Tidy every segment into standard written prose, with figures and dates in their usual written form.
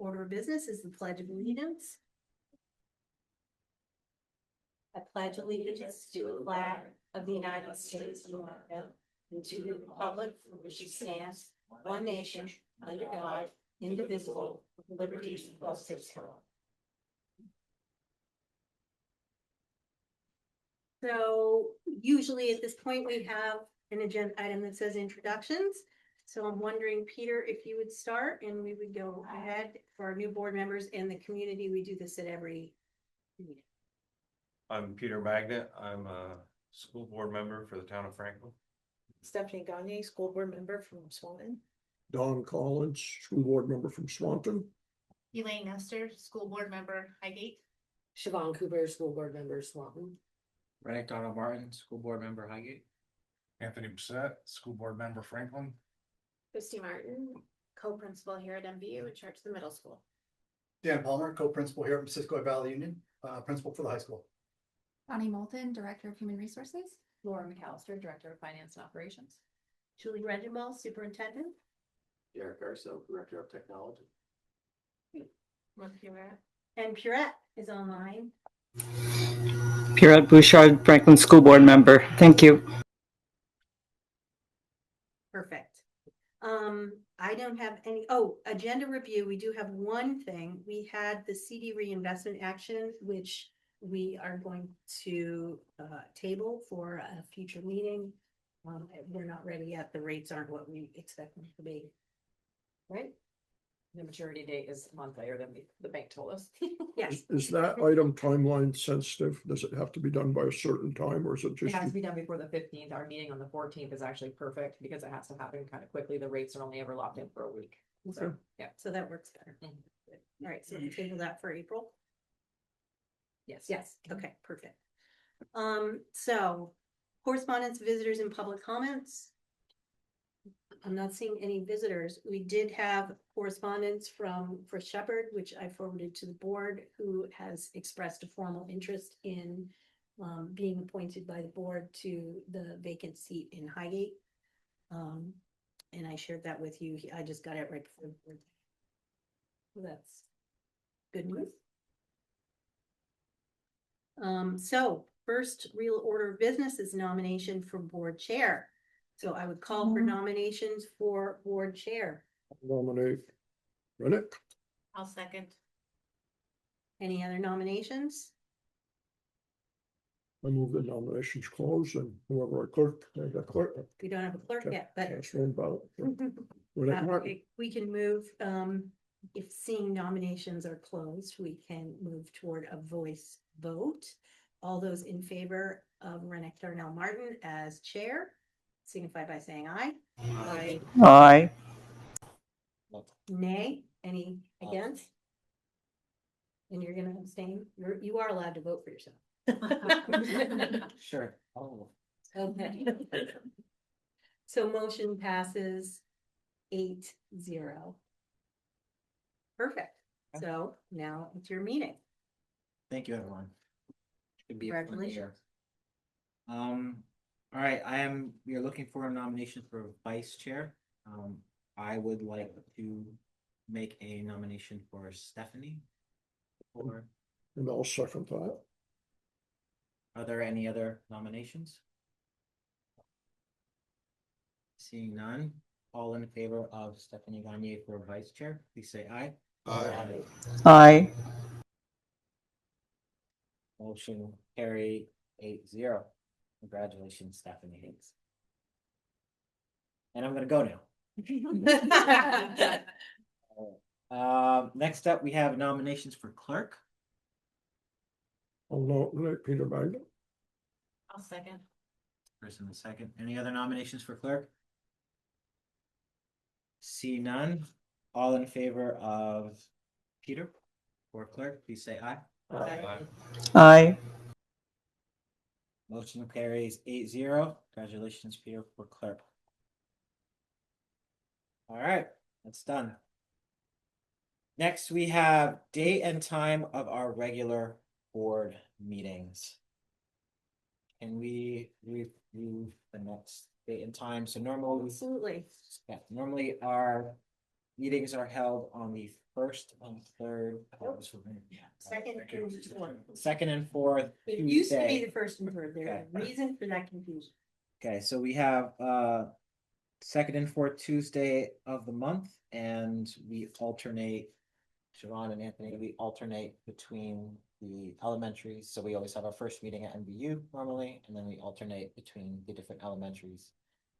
order of business is the Pledge of Allegiance. I pledge allegiance to the flag of the United States of America and to the republic for which it stands, one nation, under God, indivisible, with liberty and justice for all. So usually at this point, we have an agenda item that says introductions. So I'm wondering, Peter, if you would start and we would go ahead for our new board members and the community. We do this at every meeting. I'm Peter Magnet. I'm a school board member for the town of Franklin. Stephanie Gagne, school board member from Swanton. Don Collins, school board member from Swanton. Elaine Nestor, school board member, Highgate. Siobhan Cooper, school board member, Swanton. Rennick Donald Martin, school board member, Highgate. Anthony Bissett, school board member, Franklin. Christy Martin, co-principal here at MVU in charge of the middle school. Dan Palmer, co-principal here at Missisquoi Valley Union, principal for the high school. Bonnie Moulton, Director of Human Resources. Laura McAllister, Director of Finance and Operations. Julie Reginald, Superintendent. Derek Garso, Director of Technology. And Purette is online. Pierrette Bouchard, Franklin School Board member. Thank you. Perfect. I don't have any, agenda review. We do have one thing. We had the CD reinvestment action, which we are going to table for a future meeting. We're not ready yet. The rates aren't what we expect them to be. Right? The maturity date is a month later than the bank told us. Yes. Is that item timeline sensitive? Does it have to be done by a certain time or is it It just? has to be done before the 15th. Our meeting on the 14th is actually perfect because it has to happen kind of quickly. The rates are only ever locked in for a week. So, Okay. yeah. So that works better. All right, so we'll table that for April. Yes. Yes, okay, perfect. So correspondence, visitors and public comments. I'm not seeing any visitors. We did have correspondence from Chris Shepherd, which I forwarded to the board, who has expressed a formal interest in being appointed by the board to the vacant seat in Highgate. And I shared that with you. I just got it right before the board. So that's good news. So first real order of business is nomination for board chair. So I would call for nominations for board chair. Nominate Rennick. I'll second. Any other nominations? I move the nominations closed and whoever I clerk, I got clerk. We don't have a clerk yet, but Cast one ballot. Rennick Martin. we can move, if seeing nominations are closed, we can move toward a voice vote. All those in favor of Rennick Darnell Martin as chair, signify by saying aye. Aye. Aye. Nay, any against? And you're gonna abstain? You are allowed to vote for yourself. Sure. Oh. Okay. So motion passes 8-0. Perfect. So now it's your meeting. Thank you, everyone. Should be a fun Congratulations. year. All right, we are looking for a nomination for vice chair. I would like to make a nomination for Stephanie. Or And I'll second that. are there any other nominations? Seeing none, all in favor of Stephanie Gagne for vice chair, please say aye. Aye. Motion carried 8-0. Congratulations, Stephanie Higgs. And I'm gonna go now. Next up, we have nominations for clerk. I'll nominate Peter Magnet. I'll second. First and the second. Any other nominations for clerk? See none. All in favor of Peter for clerk, please say aye. Aye. Motion carries 8-0. Congratulations, Peter, for clerk. All right, that's done. Next, we have date and time of our regular board meetings. Can we review the next date and time? So normally, Absolutely. yeah, normally our Meetings are held on the first and third. Second and fourth. Second and fourth It used to be Tuesday. the first and third. There's a reason for that confusion. Okay, so we have second and fourth Tuesday of the month, and we alternate. Siobhan and Anthony, we alternate between the elementaries, so we always have our first meeting at MVU normally, and then we alternate between the different elementaries.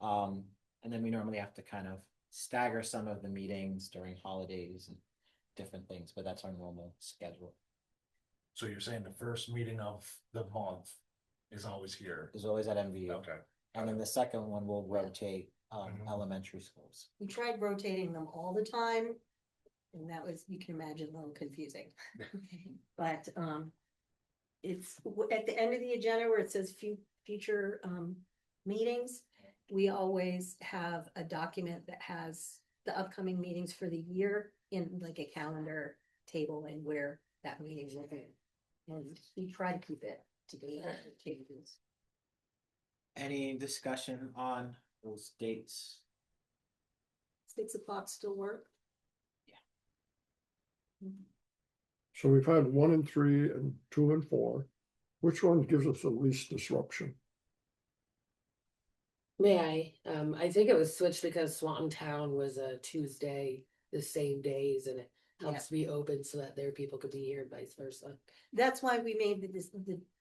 And then we normally have to kind of stagger some of the meetings during holidays and different things, but that's our normal schedule. So you're saying the first meeting of the month is always here? It's always at MVU. Okay. And then the second one will rotate Mhm. elementary schools. We tried rotating them all the time. And that was, you can imagine, a little confusing. But it's at the end of the agenda where it says future meetings. We always have a document that has the upcoming meetings for the year in like a calendar table and where that meeting will be. And we try to keep it to the changes. Any discussion on those dates? 6 o'clock still work? So we've had 1 and 3 and 2 and 4. Which one gives us the least disruption? May I think it was switched because Swanton Town was a Tuesday, the same days, and it helps be open so that their people could be here and vice versa. That's why we made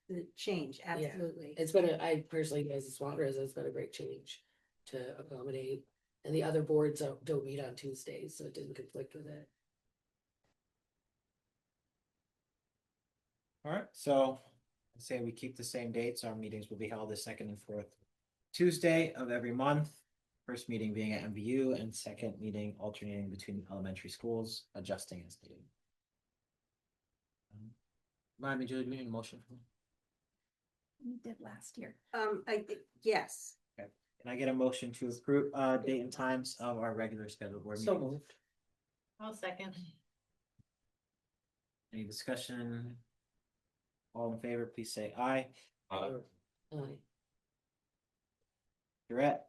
the change, absolutely. It's been, I personally, as a Swanton resident, it's been a great change to accommodate. And the other boards don't meet on Tuesdays, so it didn't conflict with it. All right, so let's say we keep the same dates. Our meetings will be held the second and fourth Tuesday of every month. First meeting being at MVU and second meeting alternating between elementary schools, adjusting as needed. Remind me, Julie, do we need a motion? We did last year. Yes. Can I get a motion to approve date and times of our regular scheduled board So meetings? moved. I'll second. Any discussion? All in favor, please say aye. Aye. Durrett,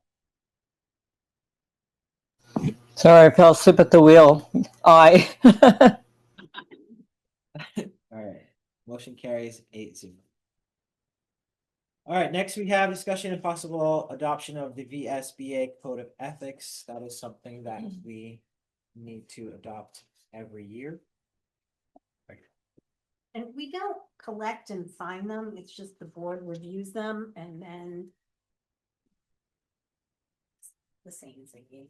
Sorry, I fell asleep at the wheel. Aye. all right, motion carries 8-0. All right, next we have discussion and possible adoption of the VSBA Code of Ethics. That is something that we need to adopt every year. And we don't collect and sign them, it's just the board reviews them and then the same as a game.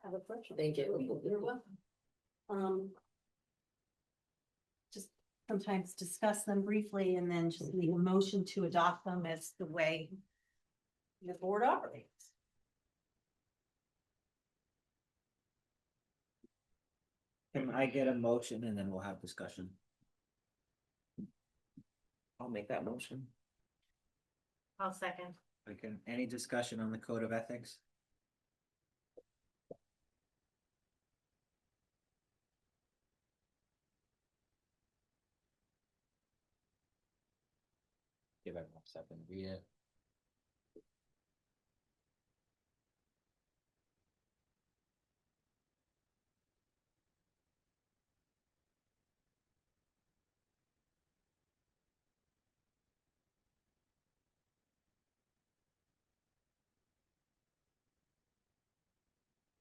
Have a pleasure. Thank you. You're welcome. Just sometimes discuss them briefly and then just leave a motion to adopt them as the way the board operates. Can I get a motion and then we'll have discussion? I'll make that motion. I'll second. Any discussion on the Code of Ethics? Give everyone a second to read it.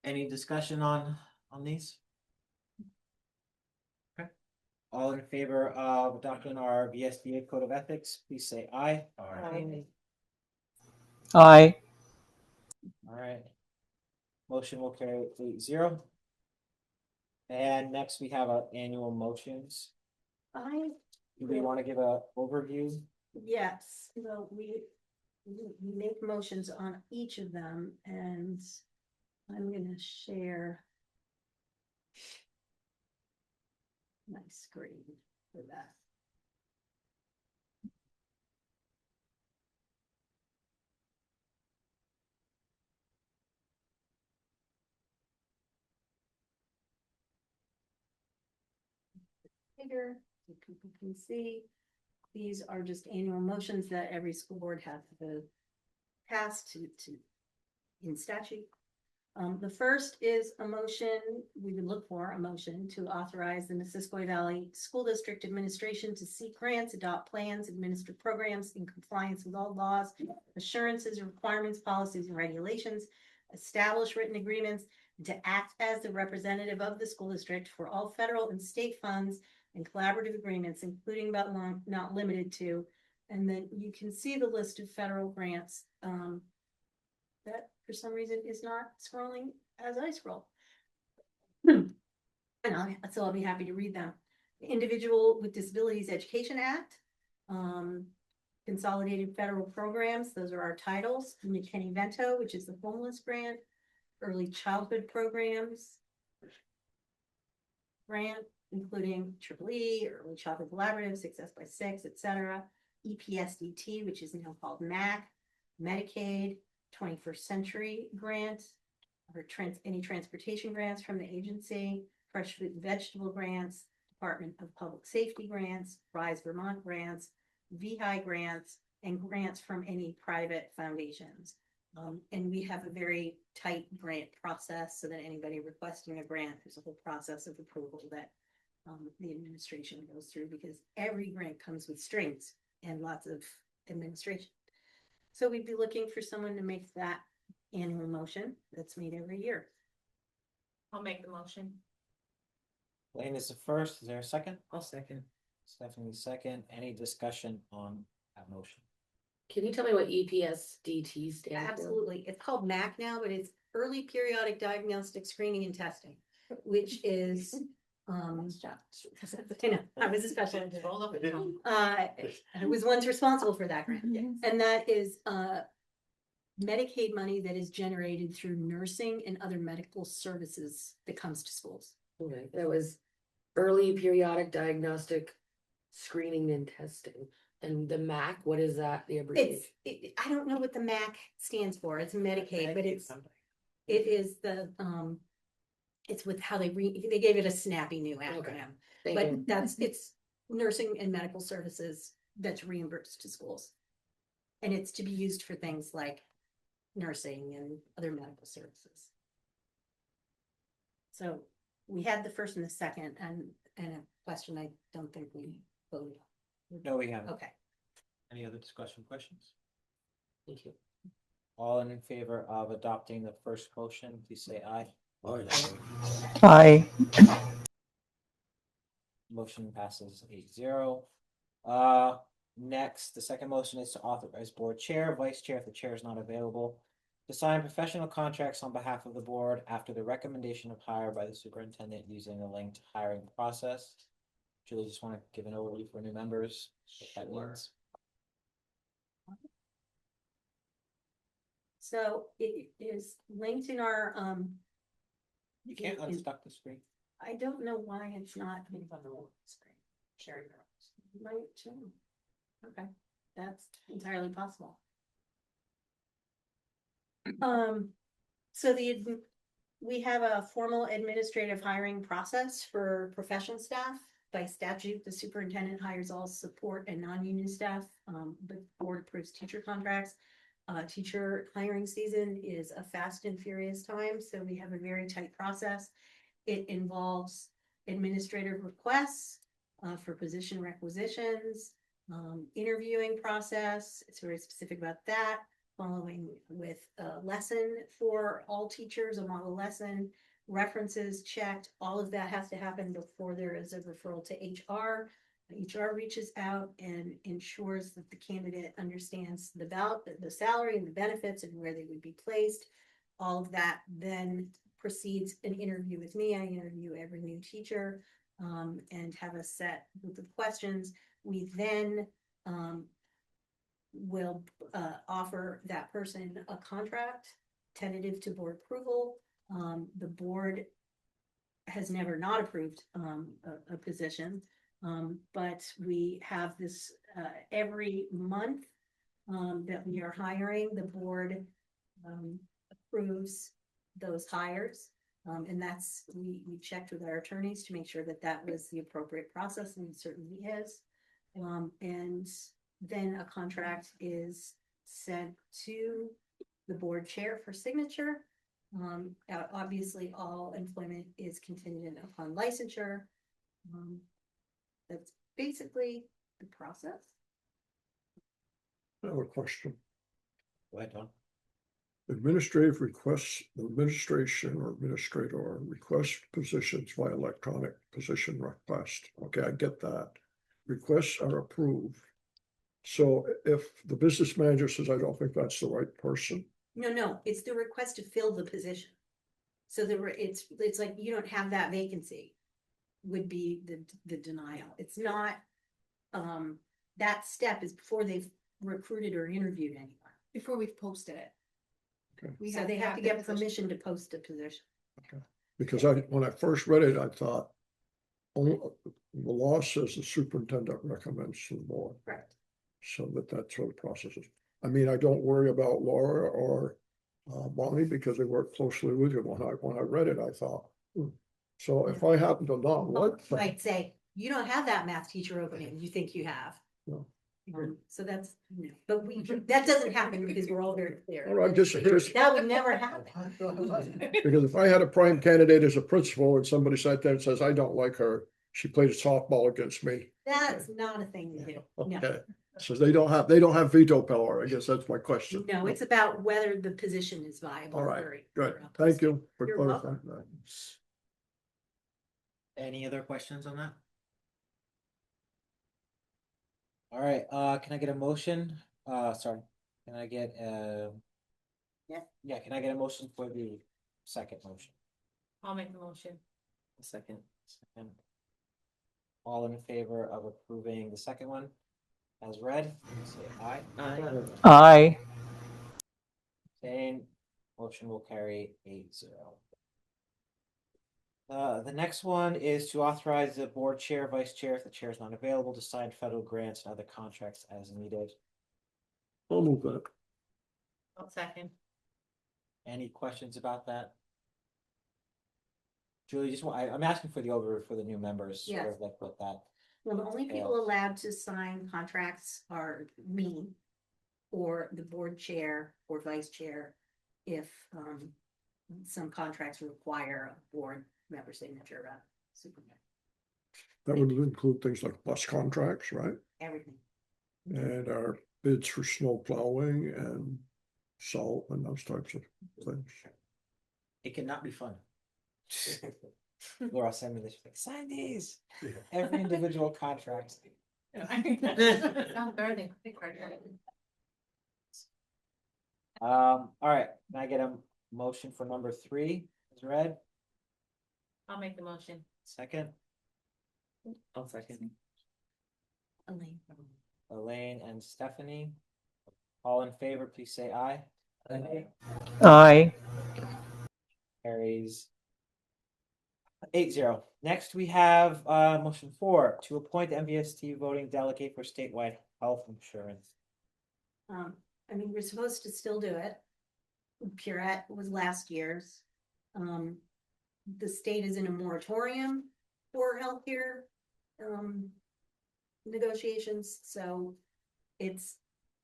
Any discussion on these? Okay. All in favor of adopting our VSBA Code of Ethics, please say aye. Aye. All right. Motion will carry 8-0. And next we have our annual motions. Do we want to give a overview? Yes, well, we make motions on each of them and I'm gonna share my screen for that. Bigger, so people can see. These are just annual motions that every school board has to pass to in statute. The first is a motion, we would look for a motion to authorize the Missisquoi Valley School District Administration to seek grants, adopt plans, administer programs in compliance with all laws, assurances, requirements, policies, and regulations, establish written agreements, and to act as the representative of the school district for all federal and state funds and collaborative agreements, including but not limited to. And then you can see the list of federal grants, that for some reason is not scrolling as I scroll. So I'll be happy to read them. The Individual with Disabilities Education Act, Consolidated Federal Programs, those are our titles. The McKinney-Vento, which is the homeless grant, Early Childhood Programs grant, including EEE, Early Childhood Collaborative, Success by Six, etc. EPSDT, which is now called MAC, Medicaid, 21st Century Grant, or any transportation grants from the agency, fresh fruit and vegetable grants, Department of Public Safety grants, Rise Vermont grants, VHI grants, and grants from any private foundations. And we have a very tight grant process so that anybody requesting a grant, there's a whole process of approval that the administration goes through, because every grant comes with strings and lots of administration. So we'd be looking for someone to make that annual motion that's made every year. I'll make the motion. Lane is the first. Is there a second? I'll second. Stephanie second. Any discussion on that motion? Can you tell me what E EPSDT stands for? Absolutely. It's called MAC now, but it's Early Periodic Diagnostic Screening and Testing, which is I know, I was a special ed. I was once responsible for that grant. And that is Medicaid money that is generated through nursing and other medical services that comes to schools. Okay, that was early periodic diagnostic screening and testing. And the MAC, what is that, the abbreviation? I don't know what the MAC stands for. It's Medicaid, but it is the it's with how they gave it a snappy new acronym. Thank But you. it's nursing and medical services that's reimbursed to schools. And it's to be used for things like nursing and other medical services. So we had the first and the second, and a question I don't think we voted on. No, we haven't. Okay. Any other discussion questions? Thank you. All in favor of adopting the first motion, please say aye. Aye. Motion passes 8-0. Next, the second motion is to authorize board chair, vice chair, if the chair is not available, to sign professional contracts on behalf of the board after the recommendation of hire by the superintendent using the linked hiring process. Julie, just want to give an overview for new members. What that means. So it is linked in our You can't unstuck the screen. I don't know why it's not on the screen. Sharing right too. Okay, that's entirely possible. So we have a formal administrative hiring process for professional staff. By statute, the superintendent hires all support and non-union staff. The board approves teacher contracts. Teacher hiring season is a fast and furious time, so we have a very tight process. It involves administrative requests for position requisitions, interviewing process. It's very specific about that. Following with a lesson for all teachers, a model lesson, references checked. All of that has to happen before there is a referral to HR. HR reaches out and ensures that the candidate understands the salary and the benefits and where they would be placed. All of that then precedes an interview with me. I interview every new teacher and have a set group of questions. We then will offer that person a contract tentative to board approval. The board has never not approved a position. But we have this every month that we are hiring, the board approves those hires. And that's, we checked with our attorneys to make sure that that was the appropriate process, and it certainly is. And then a contract is sent to the board chair for signature. Obviously, all employment is contingent upon licensure. That's basically the process. I have a question. Go ahead, Don. Administrative requests, administration or administrator request positions via electronic position request. Okay, I get that. Requests are approved. So if the business manager says, I don't think that's the right person, No, it's the request to fill the position. So it's like you don't have that vacancy would be the denial. It's not, that step is before they've recruited or interviewed anyone. Before we've posted it. okay, So they have to get permission to post a position. because when I first read it, I thought, oh, the law says the superintendent recommends to the board. Correct. So that's what the process is. I mean, I don't worry about Laura or Bonnie because they work closely with you. When I read it, I thought, so if I happen to not what, I'd say, you don't have that math teacher opening, you think you have. No. So that's, but that doesn't happen because we're all very clear. all right, just That would never happen. because if I had a prime candidate as a principal and somebody sat there and says, I don't like her, she played softball against me. That's not a thing to do. No, Okay, so they don't have veto power. I guess that's my question. no, it's about whether the position is viable. All right, for- Good, for thank you for You're clarifying welcome. that. Any other questions on that? All right, can I get a motion? Sorry, can I get yeah, can I get a motion for the second motion? I'll make the motion. A second. All in favor of approving the second one as read, say aye. Aye. Same, motion will carry 8-0. The next one is to authorize the board chair, vice chair, if the chair is not available, to sign federal grants and other contracts as needed. I'll move that. I'll second. Any questions about that? Julie, I'm asking for the overview for the new members, sort Yes. of like what that. Well, the only people entails. allowed to sign contracts are me or the board chair or vice chair if some contracts require a board member signature, superintendent, That would include things like bus contracts, right? everything. And our bids for snow plowing and salt and those types of things. It cannot be fun. Laura send me this, like, sign these, every individual contract. All right, can I get a motion for number 3 as read? I'll make the motion. Second? I'll second. Elaine. Elaine and Stephanie. All in favor, please say aye. Aye. Carries 8-0. Next, we have motion 4 to appoint the MVSD voting delegate for statewide health insurance. I mean, we're supposed to still do it. Purette was last year's. The state is in a moratorium for healthcare negotiations, so it's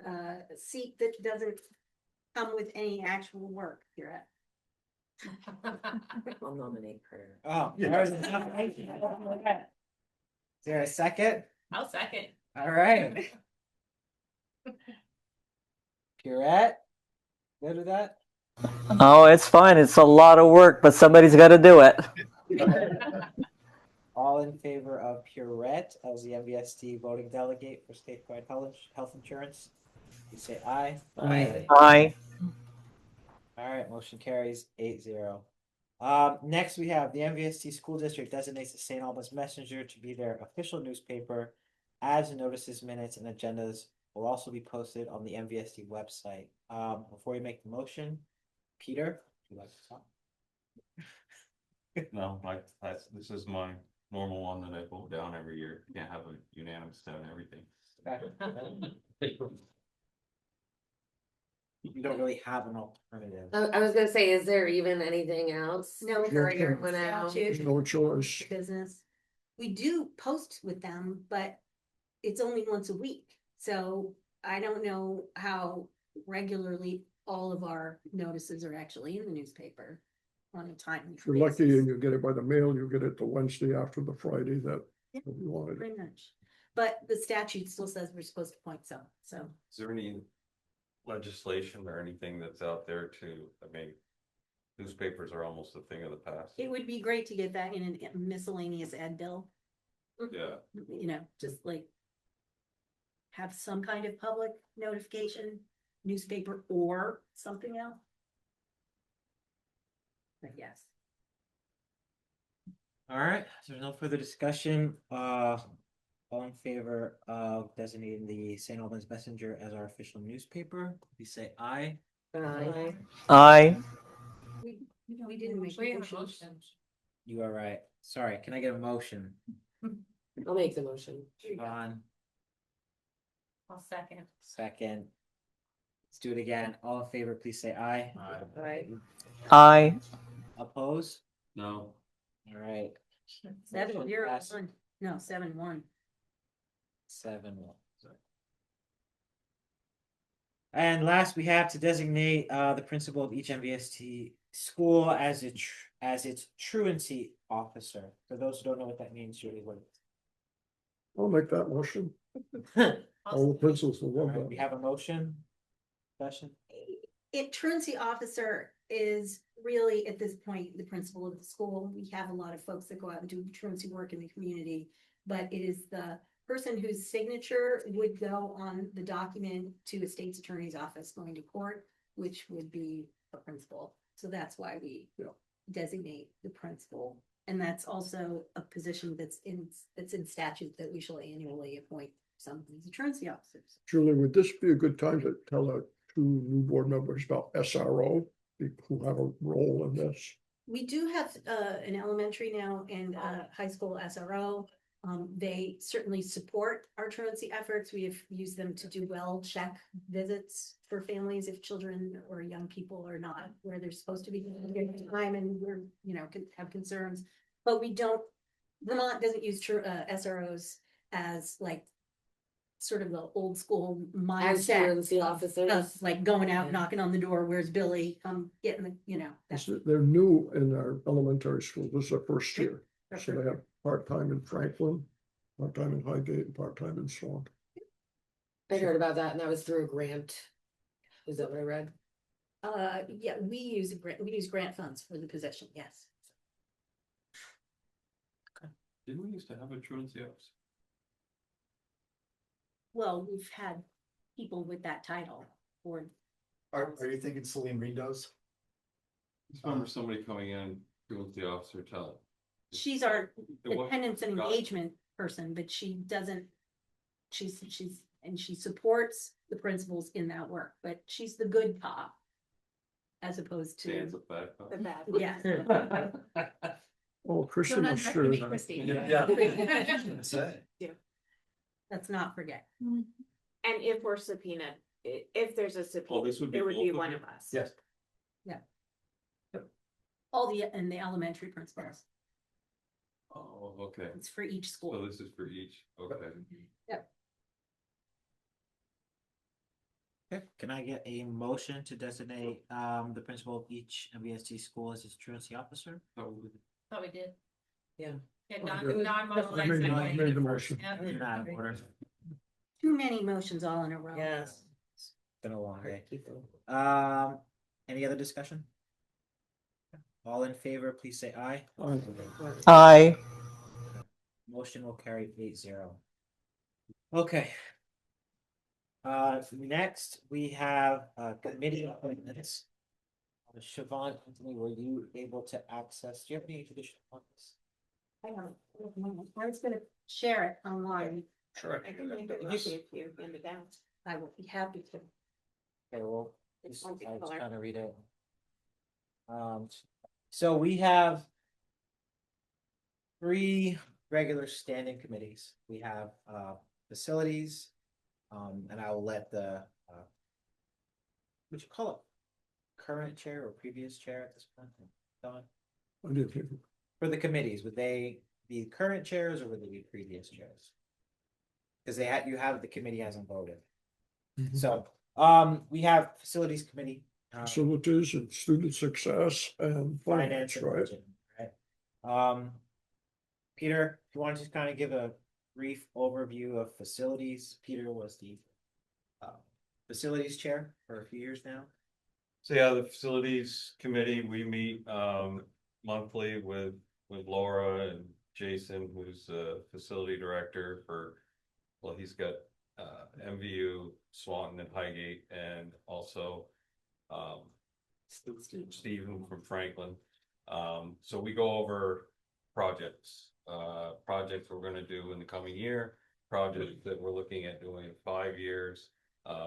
a seat that doesn't come with any actual work, Purette. I'll nominate her. Oh, there's a nomination. Is there a second? I'll second. All right. Purette, good with that? Oh, it's fine. It's a lot of work, but somebody's got to do it. All in favor of Purette as the MVSD voting delegate for statewide health insurance? You say aye. Aye. All right, motion carries 8-0. Next we have the MVSD School District designates the St. Albans Messenger to be their official newspaper. Ads and notices, minutes, and agendas will also be posted on the MVSD website. Before you make the motion, Peter, would you like to talk? No, this is my normal one that I vote down every year. Can't have a unanimous down everything. You don't really have an alternative. I was gonna say, is there even anything else? No, Courier went out. There's no choice. business. We do post with them, but it's only once a week. So I don't know how regularly all of our notices are actually in the newspaper. on a timely. If you're lucky basis. and you get it by the mail, you get it the Wednesday after the Friday that Yeah. you wanted. Pretty much. But the statute still says we're supposed to point some, so. Is there any legislation or anything that's out there newspapers are almost a thing of the past. It would be great to get that in a miscellaneous ad bill, Yeah, just like. Have some kind of public notification, newspaper or something else. But yes, All right, so there's no further discussion, all in favor of designating the St. Albans Messenger as our official newspaper, please say aye. Aye. Aye. we didn't make. a motion. You are right, sorry, can I get a motion? I'll make the motion. Siobhan, I'll second. second. Let's do it again, all in favor, please say aye. Aye. Aye. Oppose? no, All right. 7-0-1, no, 7-1. 7-1. And last, we have to designate the principal of each MVSD school as its truancy officer. For those who don't know what that means, Julie, what? I'll make that motion. All the principals will All love right, we that. have a motion. Discussion. Truancy officer is really at this point the principal of the school. We have a lot of folks that go out and do truancy work in the community, but it is the person whose signature would go on the document to a state's attorney's office going to court, which would be a principal. So that's why we designate the principal. And that's also a position that's in statute that we shall annually appoint some of these truancy officers. Julie, would this be a good time to tell our two new board members about SRO, who have a role in this? We do have an elementary now and a high school SRO. They certainly support our truancy efforts. We have used them to do well check visits for families if children or young people are not where they're supposed to be at the time and we're, can have concerns. But we don't, Vermont doesn't use SROs as like sort of the old school As mindset truancy of officers. like going out, Yeah. knocking on the door, where's Billy? Come get in the, They're new in our elementary school. This is their first year. So they have part-time in Franklin, part-time in Highgate, and part-time in Swan. I heard about that and that was through a grant. Is that what I read? Yeah, we use grant funds for the position, yes. didn't we used to have a truancy officer? Well, we've had people with that title or Are you thinking Celine Reed does? I just remember somebody coming in, truancy officer, telling. she's our It was- attendance and engagement person, but she doesn't. She supports the principals in that work, but she's the good cop. As opposed Stands to, up back. The bad. yeah. Oh, Christian Don't was sure. underestimate Christine. Yeah. Let's not forget. And if we're subpoenaed, if there's a subpoena, this would be it would be both of one you? of us. Yes. All the elementary principals, Oh, okay, it's for each so school. this is for each, okay. Okay, can I get a motion to designate the principal of each MVSD school as its truancy officer? So we- Thought we did. Yeah. Yeah, I made the motion. You're not in order. Too many motions all in a row. Yes. It's been a long day. Keep going. Any other discussion? All in favor, please say aye. Aye. Motion will carry 8-0. Okay. Next, we have committee appointments. Siobhan, Anthony, were you able to access, do you have any additional ones? I don't know. I was gonna share it online. Sure. I can make it look if you hand it down. I will be happy to. Okay, well, It's I one big was color. trying to read it. So we have 3 regular standing committees. We have facilities, and I will let the would you call it current chair or previous chair at this point? Don? I didn't think. For the committees, would they be current chairs or would they be previous chairs? Because the committee hasn't voted. So, we have facilities committee, facilities and student success and finance, and right? budget, right? Peter, if you want to just kind of give a brief overview of facilities. Peter was the facilities chair for a few years now. So yeah, the facilities committee, we meet monthly with Laura and Jason, who's the facility director for, well, he's got MVU, Swanton and Highgate, and also Stephen from Franklin. So we go over projects we're gonna do in the coming year, projects that we're looking at doing in 5 years.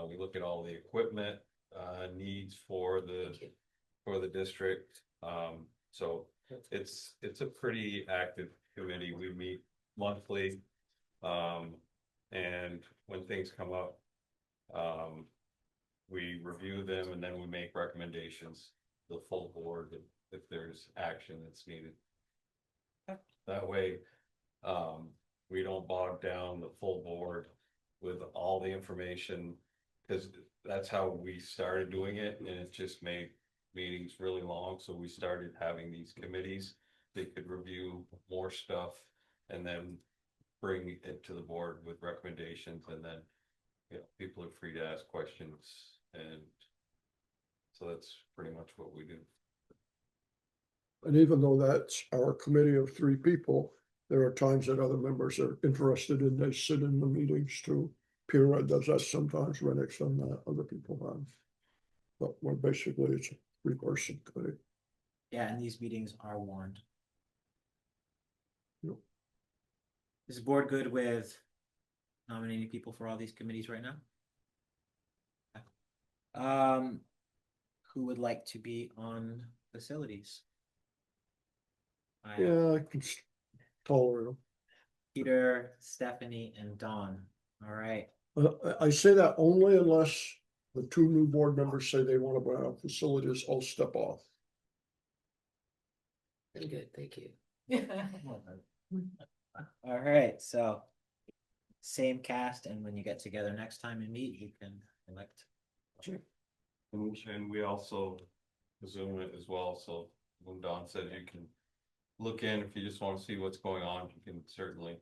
We look at all the equipment needs for the district. So it's a pretty active committee. We meet monthly. And when things come up, we review them and then we make recommendations to the full board if there's action that's needed. That way, we don't bog down the full board with all the information, because that's how we started doing it, and it just made meetings really long. So we started having these committees that could review more stuff and then bring it to the board with recommendations, and then, you know, people are free to ask questions, and so that's pretty much what we do. And even though that's our committee of 3 people, there are times that other members are interested and they sit in the meetings too. Pura does that sometimes, Rennick's done that, other people have. But well, basically it's a 3-person committee. Yeah, and these meetings are warned. Yep. Is the board good with nominating people for all these committees right now? Who would like to be on facilities? Yeah, I can tolerate them. Peter, Stephanie, and Dawn. All right. I say that only unless the 2 new board members say they want to be on facilities, I'll step off. I'm good, thank you. All right, so same cast, and when you get together next time and meet, you can elect. Sure. And we also Zoom it as well, so when Don said you can look in, if you just want to see what's going on, you can certainly.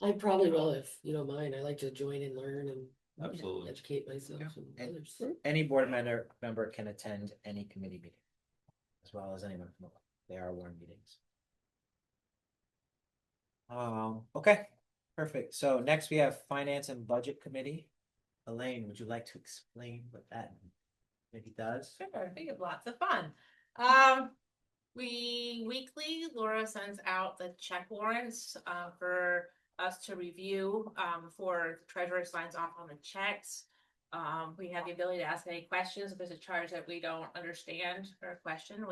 I probably will, if you don't mind. I like to join and learn and Absolutely. educate myself and And others. any board member can attend any committee meeting, as well as anyone from. They are warned meetings. Okay, perfect. So next we have Finance and Budget Committee. Elaine, would you like to explain what that maybe does? Sure, I think it's lots of fun. We weekly, Laura sends out the check warrants for us to review before the treasurer signs off on the checks. We have the ability to ask any questions if there's a charge that we don't understand or question.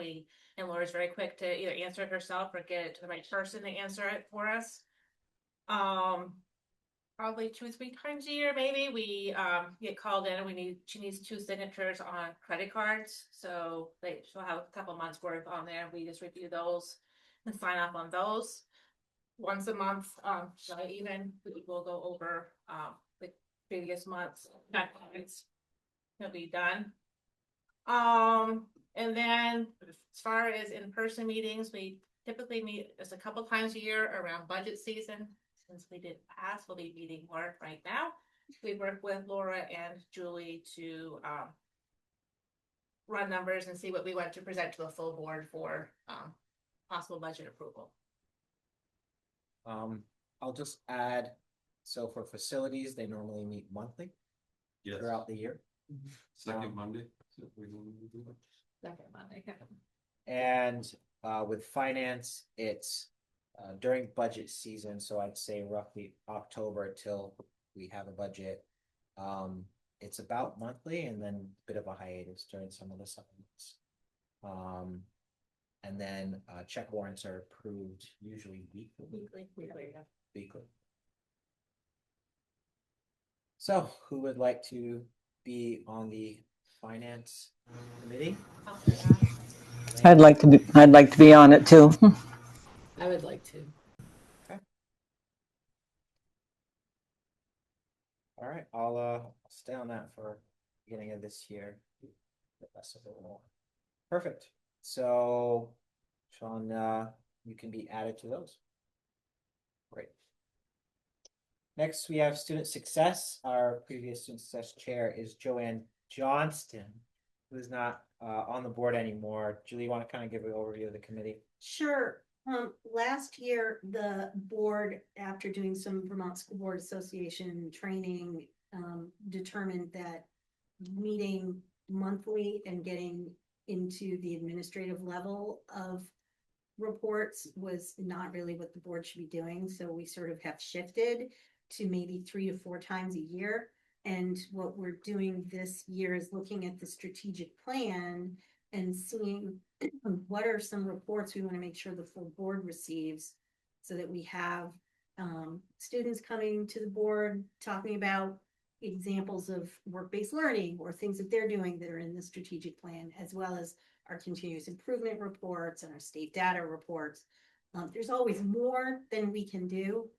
And Laura's very quick to either answer it herself or get it to the right person to answer it for us. Probably 2 or 3 times a year, maybe we get called in and she needs 2 signatures on credit cards. So she'll have a couple months worth on there. We just review those and sign off on those. Once a month, we'll go over the previous month's documents. It'll be done. And then as far as in-person meetings, we typically meet just a couple times a year around budget season. Since we did pass, we'll be meeting more right now. We work with Laura and Julie to run numbers and see what we want to present to the full board for possible budget approval. I'll just add, so for facilities, they normally meet monthly throughout the year. Second Monday. Second Monday. And with finance, it's during budget season, so I'd say roughly October till we have a budget. It's about monthly, and then a bit of a hiatus during some of the supplements. And then check warrants are approved usually weekly. So who would like to be on the finance committee? I'd like to be on it too. I would like to. All right, I'll stay on that for beginning of this year. the rest of it will. Perfect. So, Sean, you can be added to those. Great. Next, we have student success. Our previous student success chair is Joanne Johnston, who is not on the board anymore. Julie, you want to kind of give an overview of the committee? Sure. Last year, the board, after doing some Vermont School Board Association training, determined that meeting monthly and getting into the administrative level of reports was not really what the board should be doing. So we sort of have shifted to maybe 3 to 4 times a year. And what we're doing this year is looking at the strategic plan and seeing what are some reports we want to make sure the full board receives, so that we have students coming to the board talking about examples of work-based learning or things that they're doing that are in the strategic plan, as well as our continuous improvement reports and our state data reports. There's always more than we can do,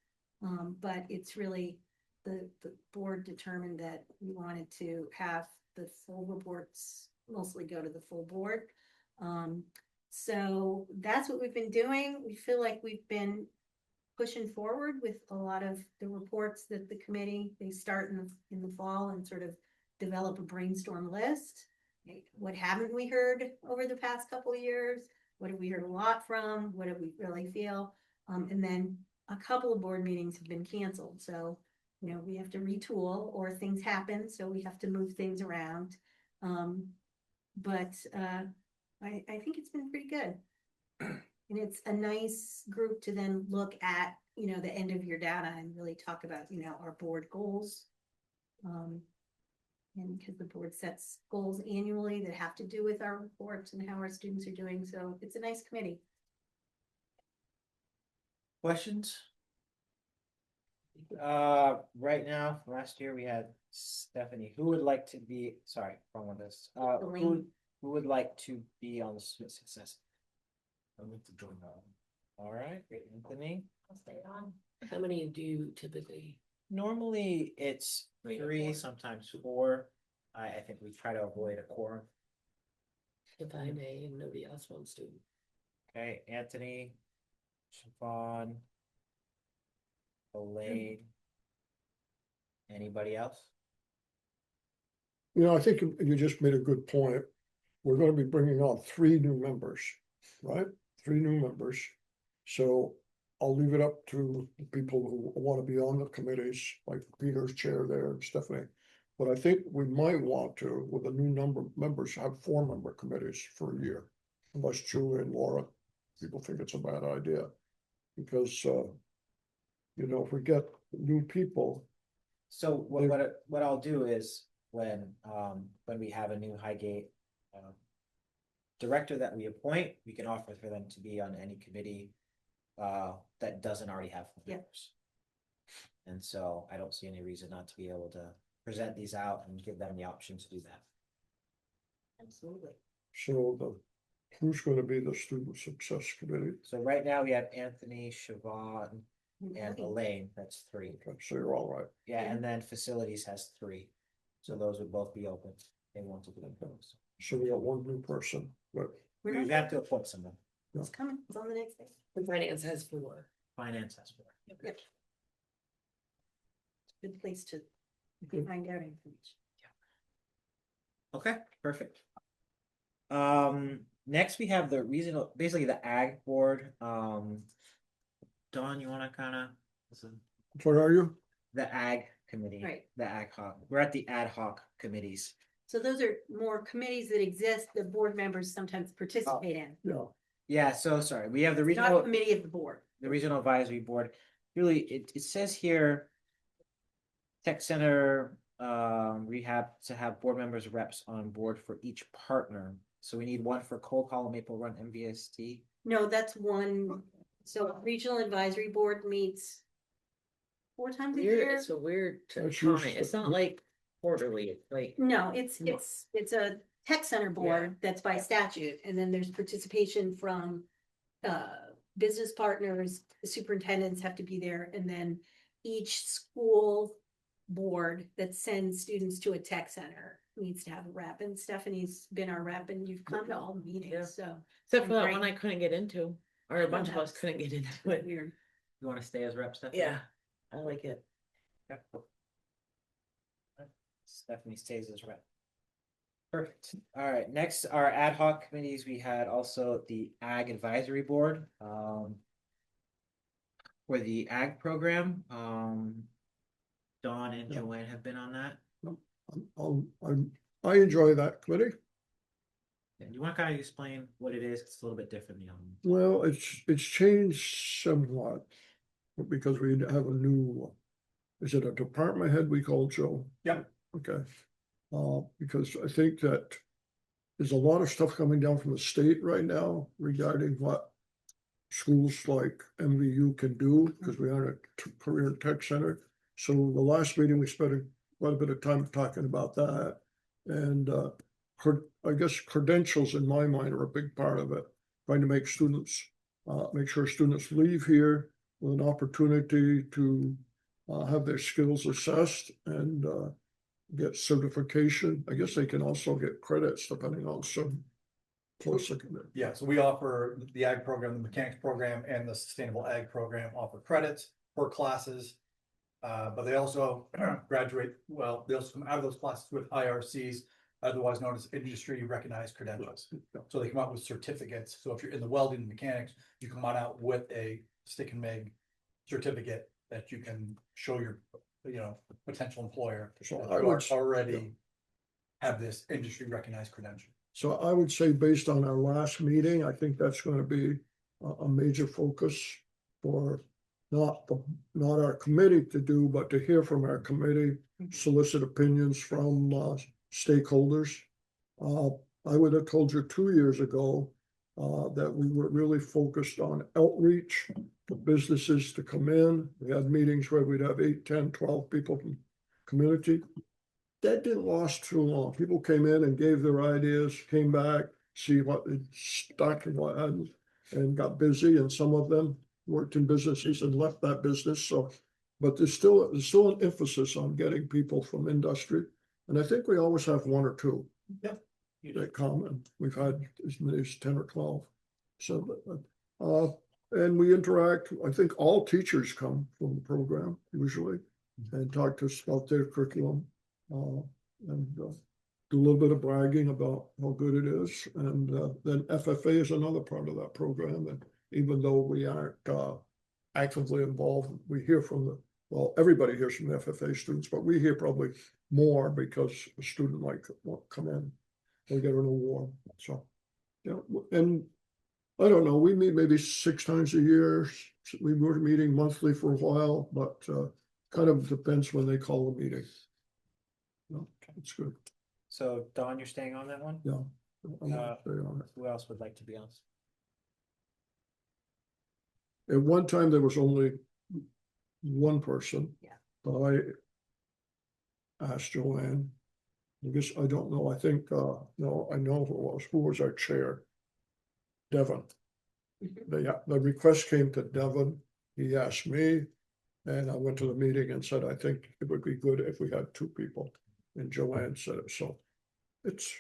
but it's really the board determined that we wanted to have the full reports mostly go to the full board. So that's what we've been doing. We feel like we've been pushing forward with a lot of the reports that the committee, they start in the fall and sort of develop a brainstorm list. What haven't we heard over the past couple of years? What have we heard a lot from? What do we really feel? And then a couple of board meetings have been canceled. So, you know, we have to retool or things happen. So we have to move things around. But I think it's been pretty good. And it's a nice group to then look at, you know, the end of your data and really talk about, you know, our board goals. And because the board sets goals annually that have to do with our reports and how our students are doing. So it's a nice committee. Questions? Right now, last year we had Stephanie. Who would like to be, sorry, wrong one this. Who would like to be on the student success? I'd like to join that. All right, great, Anthony. I'll stay on. How many do you typically? Normally it's 3, sometimes 4. I think we try to avoid a quorum. If I may, and nobody else wants to. Okay, Anthony, Siobhan, Elaine. Anybody else? You know, I think you just made a good point. We're gonna be bringing on 3 new members, right? 3 new members. So I'll leave it up to the people who want to be on the committees, like Peter's chair there and Stephanie. But I think we might want to, with a new number of members, have 4-member committees for a year. Unless Julie and Laura, people think it's a bad idea. Because, you know, if we get new people. So what I'll do is when we have a new Highgate director that we appoint, we can offer for them to be on any committee that doesn't already have members. And so I don't see any reason not to be able to present these out and give them the option to do that. Absolutely. So who's going to be the student success committee? So right now we have Anthony, Siobhan, and Elaine. That's 3. Okay, so you're all right. Yeah, and then facilities has 3. So those would both be open. They want to do those. So we got 1 new person, but We're We not, have to appoint someone. it's coming. It's on the next day. The finance has 4. Finance has 4. Yep. Good place to find out information. Okay, perfect. Next we have the regional, basically the ag board. Dawn, you wanna kinda, what are you? the ag committee, Right. the ad hoc, we're at the ad hoc committees. So those are more committees that exist, the board members sometimes participate in. Yeah, Yeah, so sorry, we have the It's not a regional, committee of the board. the regional advisory board. Really, it says here. Tech center, rehab to have board members reps on board for each partner. So we need 1 for Cold Hollow, Maple Run, MVSD. No, that's one. So regional advisory board meets 4 times a Weird, year. it's a weird That's time. usually- It's not like quarterly, it's like. No, it's a tech center board that's by statute, and then there's participation from business partners, the superintendents have to be there, and then each school board that sends students to a tech center needs to have a rep, and Stephanie's been our rep, and you've come to all the Yeah. meetings, so. Except for that Great. one I couldn't get into, or a bunch of us couldn't get into it. Weird. You wanna stay as rep, Stephanie? Yeah, I like it. Yep. Stephanie stays as rep. Perfect. All right, next, our ad hoc committees, we had also the Ag Advisory Board, for the ag program, Dawn and Yeah. Joanne have been on that. I enjoy that committee. And you want to kind of explain what it is? It's a little bit different, Well, it's changed somewhat because we have a new, is it a department head we call Joe? Yeah. Okay. Because I think that there's a lot of stuff coming down from the state right now regarding what schools like MVU can do, because we are a career tech center. So the last meeting, we spent quite a bit of time talking about that. And I guess credentials in my mind are a big part of it, trying to make students, make sure students leave here with an opportunity to have their skills assessed and get certification. I guess they can also get credits depending on some course. Yeah, so we offer the ag program, the mechanics program, and the sustainable ag program offer credits for classes. But they also graduate, well, they also come out of those classes with IRCs, otherwise known as industry recognized credentials. So they come out with certificates. So if you're in the welding and mechanics, you come on out with a stick and MIG certificate that you can show your, potential employer. So that I you would already have this industry recognized credential. So I would say based on our last meeting, I think that's going to be a major focus for not our committee to do, but to hear from our committee, solicit opinions from stakeholders. I would have told you 2 years ago that we were really focused on outreach for businesses to come in. We had meetings where we'd have 8, 10, 12 people from community. That didn't last too long. People came in and gave their ideas, came back, see what it stuck and what hadn't, and got busy. And some of them worked in businesses and left that business. So, but there's still an emphasis on getting people from industry. And I think we always have one or two. Yep. That come, and we've had as many as 10 or 12. So, and we interact. I think all teachers come from the program usually and talk to us about their curriculum. And do a little bit of bragging about how good it is. And then FFA is another part of that program. And even though we aren't actively involved, we hear from everybody hears from the FFA students, but we hear probably more because a student might come in or get an award. So, yeah, and I don't know, we meet maybe 6 times a year. We were meeting monthly for a while, but kind of depends when they call the meeting. No, it's good. So Dawn, you're staying on that one? Yeah. I'm gonna stay on it. Who else would like to be on? At one time, there was only one person. Yeah. But I asked Joanne. I guess, I don't know, I think, no, I know who was our chair. Devon. The request came to Devon. He asked me. And I went to the meeting and said, I think it would be good if we had 2 people. And Joanne said it. So it's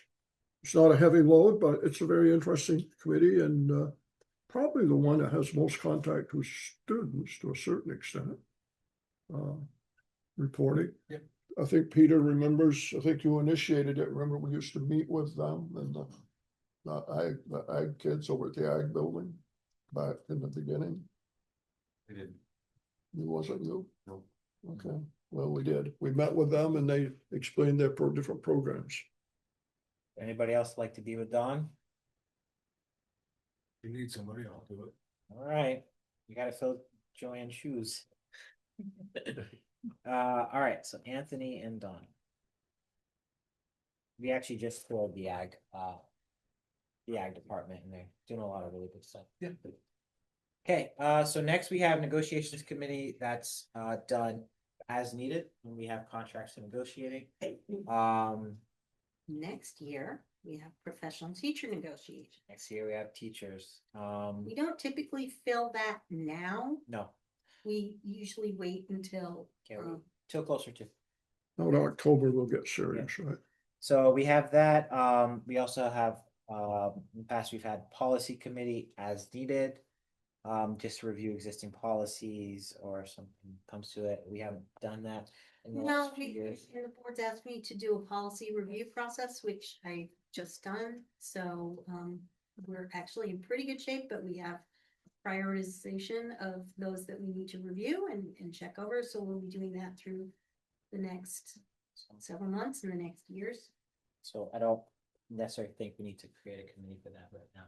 not a heavy load, but it's a very interesting committee and probably the one that has most contact with students to a certain extent. Reporting. Yep. I think Peter remembers, I think you initiated it. Remember, we used to meet with them and the ag kids over at the ag building back in the beginning. We did. It wasn't you? No. Okay, well, we did. We met with them and they explained their different programs. Anybody else like to be with Dawn? If you need somebody, I'll do it. All right, you gotta fill Joanne's shoes. All right, so Anthony and Dawn. We actually just filled the ag department and they're doing a lot of really good stuff. Yeah. Okay, so next we have negotiations committee that's done as needed when we have contracts to negotiating. Next year, we have professional teacher negotiation. Next year we have teachers. We don't typically fill that now. No, We usually wait until, okay, till closer to. Now in October, we'll get serious, right? So we have that. We also have, in the past, we've had policy committee as needed. Just to review existing policies or something comes to it. We haven't done that in the No, last few years. the board's asked me to do a policy review process, which I just done, so, we're actually in pretty good shape, but we have prioritization of those that we need to review and check over, so we'll be doing that through the next several months and the next years. So I don't necessarily think we need to create a committee for that right now.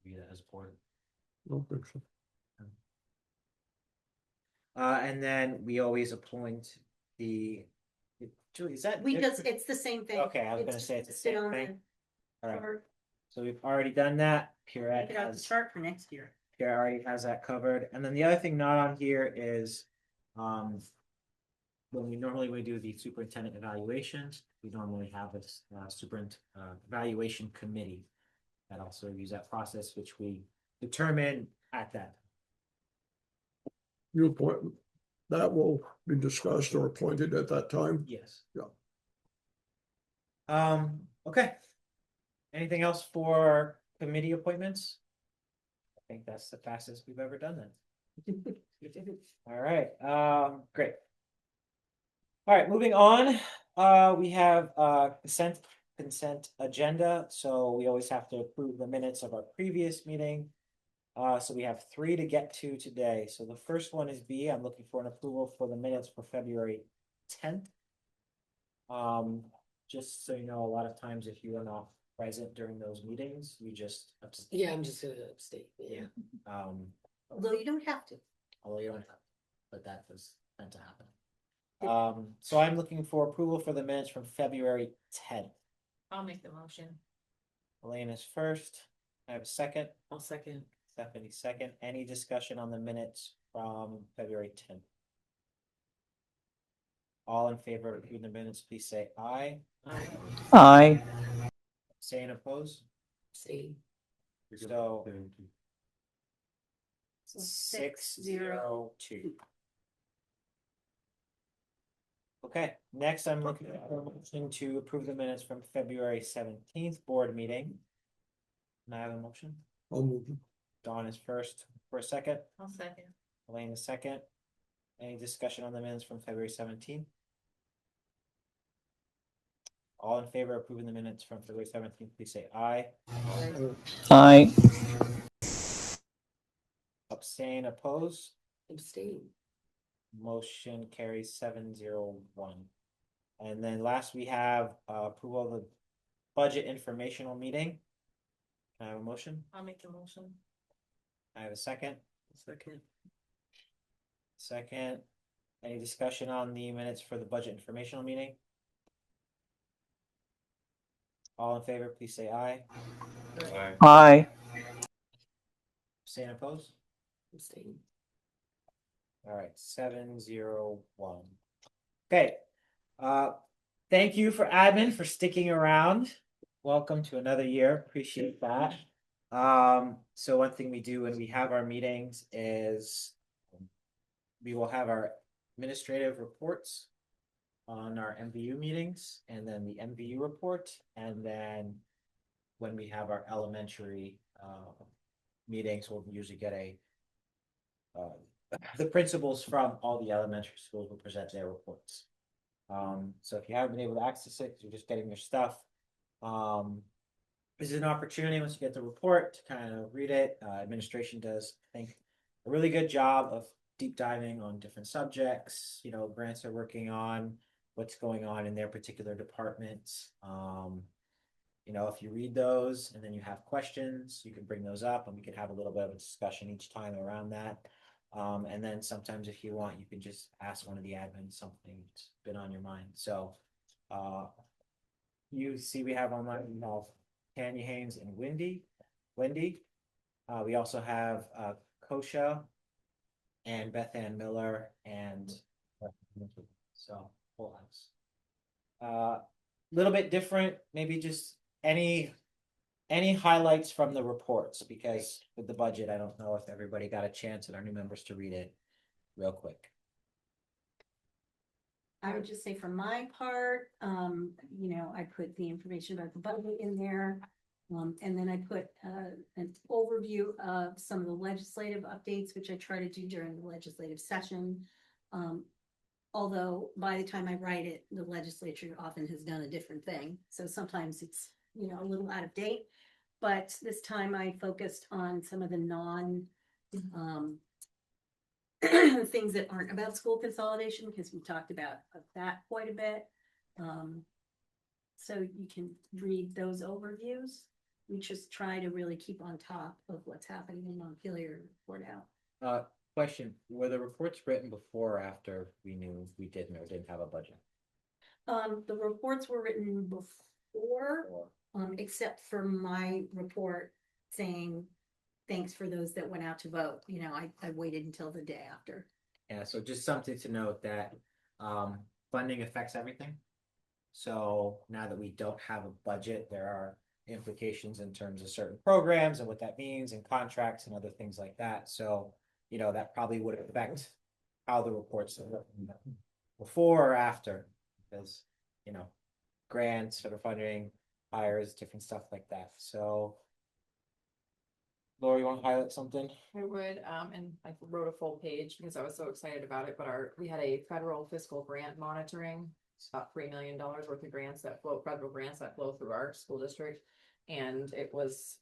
Be that as board. Don't think so. And then we always appoint the, Julie, is that? It's the same thing. Okay, I was gonna just say it's the sit same on thing. the All right, chart. so we've already done that. Take Pierrette it out the has, chart for next year. Pierre already has that covered. And then the other thing not on here is, when we do the superintendent evaluations, we normally have this evaluation committee that also reviews that process, which we determine at that. You appoint, that will be discussed or appointed at that time. Yes. Yeah. Okay. Anything else for committee appointments? I think that's the fastest we've ever done that. All right, great. All right, moving on, we have consent agenda, so we always have to approve the minutes of our previous meeting. So we have 3 to get to today. So the first one is B. I'm looking for an approval for the minutes for February 10th. Just so you know, a lot of times if you are not present during those meetings, you just abstain. Yeah, I'm just gonna abstain, yeah. Although you don't have to. Although you don't have, but that was meant to happen. So I'm looking for approval for the minutes from February 10th. I'll make the motion. Elaine is first. I have a second. I'll second. Stephanie second. Any discussion on the minutes from February 10th? All in favor of approving the minutes, please say aye. Aye. Say and oppose. Abstain. So So 6-0-2. Okay, next I'm looking for a motion to approve the minutes from February 17th board meeting. Can I have a motion? I'll move. Dawn is first for a second. I'll second. Elaine is second. Any discussion on the minutes from February 17th? All in favor of approving the minutes from February 17th, please say aye. Aye. Abstain, oppose. Abstain. Motion carries 7-0-1. And then last we have approval of the budget informational meeting. Can I have a motion? I'll make the motion. I have a second. Second. Second. Any discussion on the minutes for the budget informational meeting? All in favor, please say aye. Aye. Abstain, oppose. Abstain. All right, 7-0-1. Okay. Thank you for admin for sticking around. Welcome to another year. Appreciate that. So one thing we do when we have our meetings is we will have our administrative reports on our MVU meetings and then the MVU report. And then when we have our elementary meetings, we'll usually get the principals from all the elementary schools will present their reports. So if you haven't been able to access it, 'cause you're just getting your stuff, this is an opportunity once you get the report to kind of read it. Administration does, I think, a really good job of deep diving on different subjects, you know, grants are working on, what's going on in their particular departments. You know, if you read those and then you have questions, you can bring those up and we can have a little bit of a discussion each time around that. And then sometimes if you want, you can just ask one of the admins something that's been on your mind. So you see we have online, we have Tanya Haynes and Wendy. We also have Kosha and Beth Ann Miller and so full house. Little bit different, maybe just any highlights from the reports, because with the budget, I don't know if everybody got a chance and our new members to read it real quick. I would just say for my part, I put the information about the budget in there. And then I put, an overview of some of the legislative updates, which I try to do during the legislative session. Although by the time I write it, the legislature often has done a different thing. So sometimes it's, a little out of date. But this time I focused on some of the things that aren't about school consolidation, because we talked about that quite a bit. So you can read those overviews. We just try to really keep on top of what's happening in Montpelier and report out. Question, were the reports written before or after we knew we didn't or didn't have a budget? The reports were written before, except for my report saying, thanks for those that went out to vote. I waited until the day after. Yeah, so just something to note that funding affects everything. So now that we don't have a budget, there are implications in terms of certain programs and what that means and contracts and other things like that. So, that probably would affect how the reports are written before or after, because, grants for the funding, hires, different stuff like that. So Laura, you want to highlight something? I would, and I wrote a full page because I was so excited about it, but we had a federal fiscal grant monitoring. It's about $3 million worth of federal grants that flow through our school district. And it was,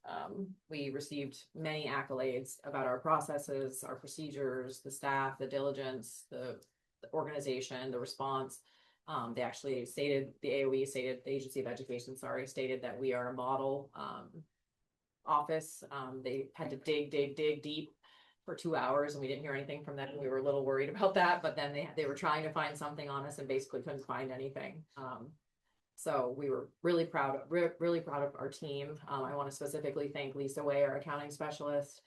we received many accolades about our processes, our procedures, the staff, the diligence, the organization, the response. They actually stated, the AOE stated, the Agency of Education, stated that we are a model office. They had to dig deep for 2 hours and we didn't hear anything from them. We were a little worried about that, but then they were trying to find something on us and basically couldn't find anything. So we were really proud of our team. I want to specifically thank Lisa Way, our accounting specialist,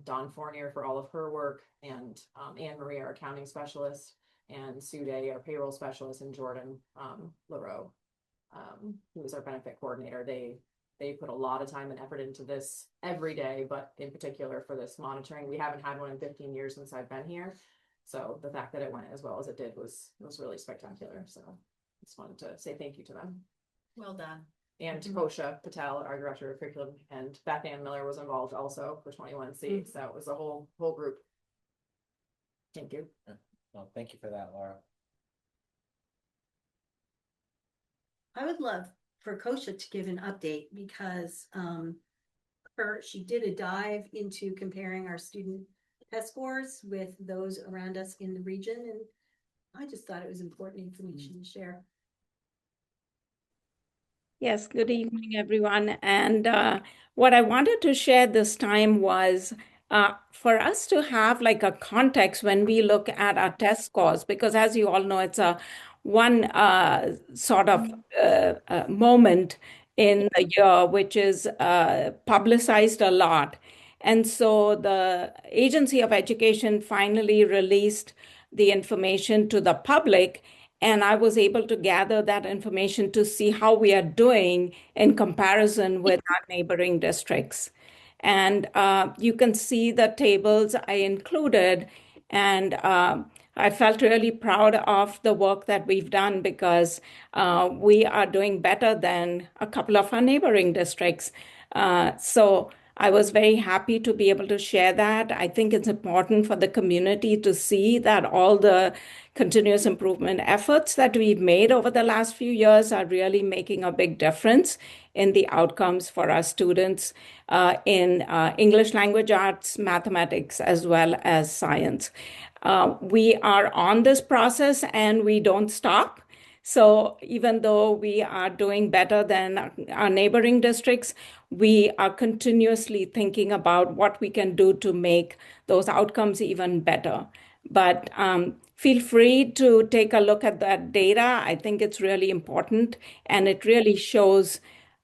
Dawn Fournier for all of her work, and Anne Marie, our accounting specialist, and Sue Day, our payroll specialist, and Jordan LaRoe, who was our benefit coordinator. They put a lot of time and effort into this every day, but in particular for this monitoring. We haven't had one in 15 years since I've been here. So the fact that it went as well as it did was really spectacular. So I just wanted to say thank you to them. Well done. And Kosha Patel, our director of curriculum, and Beth Ann Miller was involved also for 21C. So it was a whole group. Thank you. Well, thank you for that, Laura. I would love for Kosha to give an update because she did a dive into comparing our student test scores with those around us in the region, and I just thought it was important information to share. Yes, good evening, everyone. And what I wanted to share this time was for us to have like a context when we look at our test scores, because as you all know, it's a one sort of moment in the year, which is publicized a lot. And so the Agency of Education finally released the information to the public. And I was able to gather that information to see how we are doing in comparison with our neighboring districts. And you can see the tables I included. And I felt really proud of the work that we've done because we are doing better than a couple of our neighboring districts. So I was very happy to be able to share that. I think it's important for the community to see that all the continuous improvement efforts that we've made over the last few years are really making a big difference in the outcomes for our students in English language arts, mathematics, as well as science. We are on this process and we don't stop. So even though we are doing better than our neighboring districts, we are continuously thinking about what we can do to make those outcomes even better. But feel free to take a look at that data. I think it's really important, and it really shows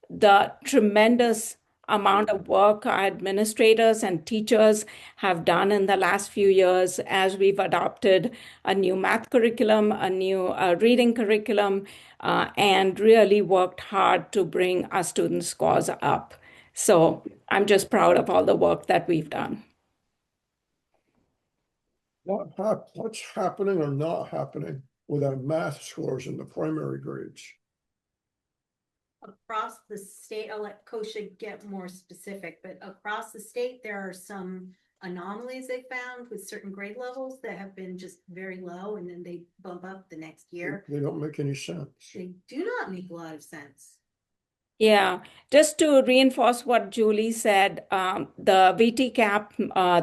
the tremendous amount of work our administrators and teachers have done in the last few years as we've adopted a new math curriculum, a new reading curriculum, and really worked hard to bring our student scores up. So I'm just proud of all the work that we've done. What's happening or not happening with our math scores in the primary grades? Across the state, I'll let Kosha get more specific, but across the state, there are some anomalies they found with certain grade levels that have been just very low and then they bump up the next year. They don't make any sense. They do not make a lot of sense. Yeah, just to reinforce what Julie said, the VT cap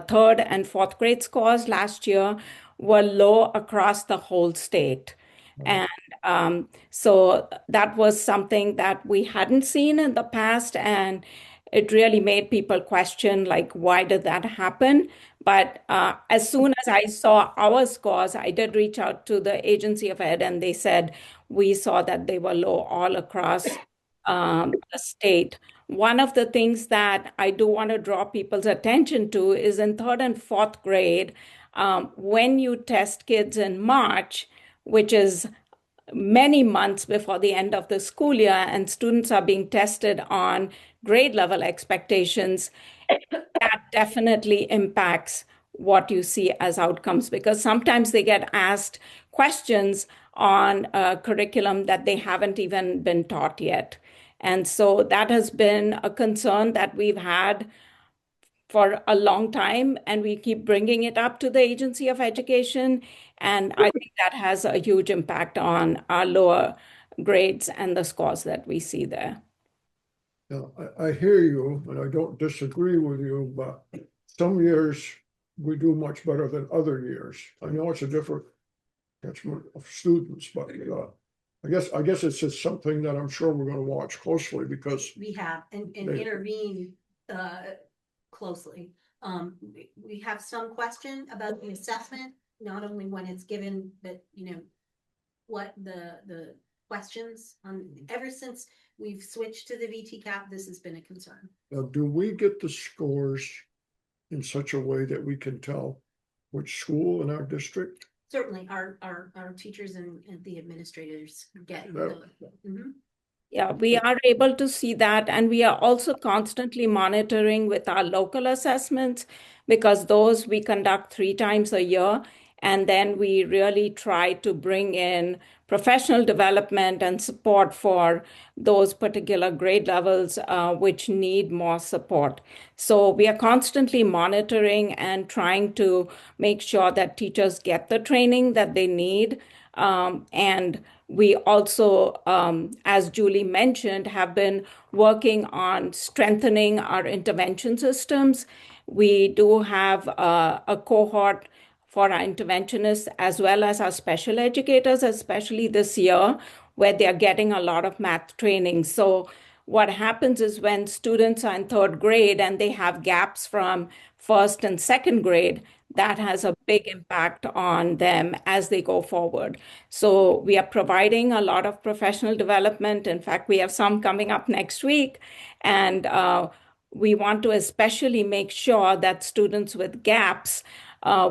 third and fourth grade scores last year were low across the whole state. And so that was something that we hadn't seen in the past, and it really made people question, like, why did that happen? But as soon as I saw our scores, I did reach out to the Agency of Ed, and they said we saw that they were low all across the state. One of the things that I do want to draw people's attention to is in third and fourth grade, when you test kids in March, which is many months before the end of the school year, and students are being tested on grade level expectations, that definitely impacts what you see as outcomes, because sometimes they get asked questions on a curriculum that they haven't even been taught yet. And so that has been a concern that we've had for a long time, and we keep bringing it up to the Agency of Education. And I think that has a huge impact on our lower grades and the scores that we see there. Now, I hear you, and I don't disagree with you, but some years we do much better than other years. I know it's a different catchment of students, but I guess it's just something that I'm sure we're going to watch closely because We have and intervene closely. We have some question about the assessment, not only when it's given, but what the questions ever since we've switched to the VT cap, this has been a concern. do we get the scores in such a way that we can tell which school in our district? Certainly, our teachers and the administrators get Mhm. Yeah, we are able to see that, and we are also constantly monitoring with our local assessments, because those we conduct 3 times a year, and then we really try to bring in professional development and support for those particular grade levels which need more support. So we are constantly monitoring and trying to make sure that teachers get the training that they need. And we also, as Julie mentioned, have been working on strengthening our intervention systems. We do have a cohort for our interventionists as well as our special educators, especially this year, where they are getting a lot of math training. So what happens is when students are in third grade and they have gaps from first and second grade, that has a big impact on them as they go forward. So we are providing a lot of professional development. In fact, we have some coming up next week. And we want to especially make sure that students with gaps,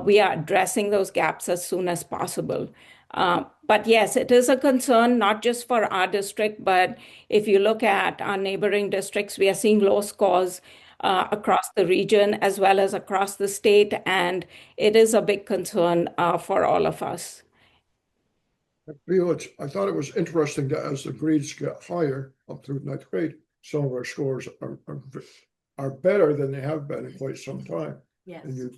we are addressing those gaps as soon as possible. But yes, it is a concern, not just for our district, but if you look at our neighboring districts, we are seeing low scores across the region as well as across the state, and it is a big concern for all of us. I thought it was interesting that as the grades get higher up through 9th grade, some of our scores are better than they have been in quite some time. Yes. And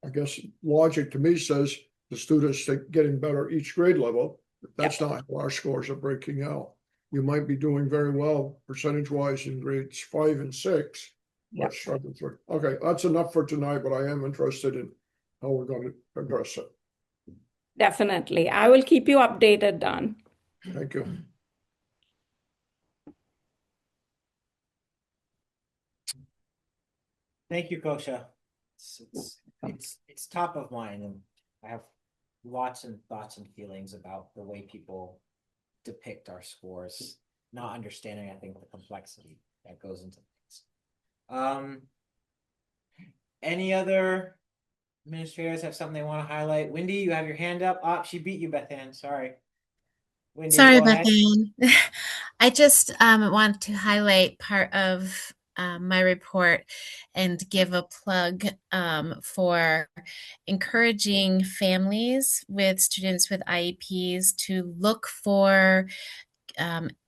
I guess logic to me says the students are getting better each grade level. That's not how our scores are breaking out. You might be doing very well percentage-wise in grades 5 and 6. Yep. Okay, that's enough for tonight, but I am interested in how we're going to address it. Definitely. I will keep you updated, Don. Thank you. Thank you, Kosha. It's top of mind, and I have lots and thoughts and feelings about the way people depict our scores, not understanding, I think, the complexity that goes into things. Any other administrators have something they want to highlight? Wendy, you have your hand up. Oh, she beat you, Beth Ann. Sorry. Wendy, Sorry, go ahead. Beth Ann. I just want to highlight part of my report and give a plug for encouraging families with students with IEPs to look for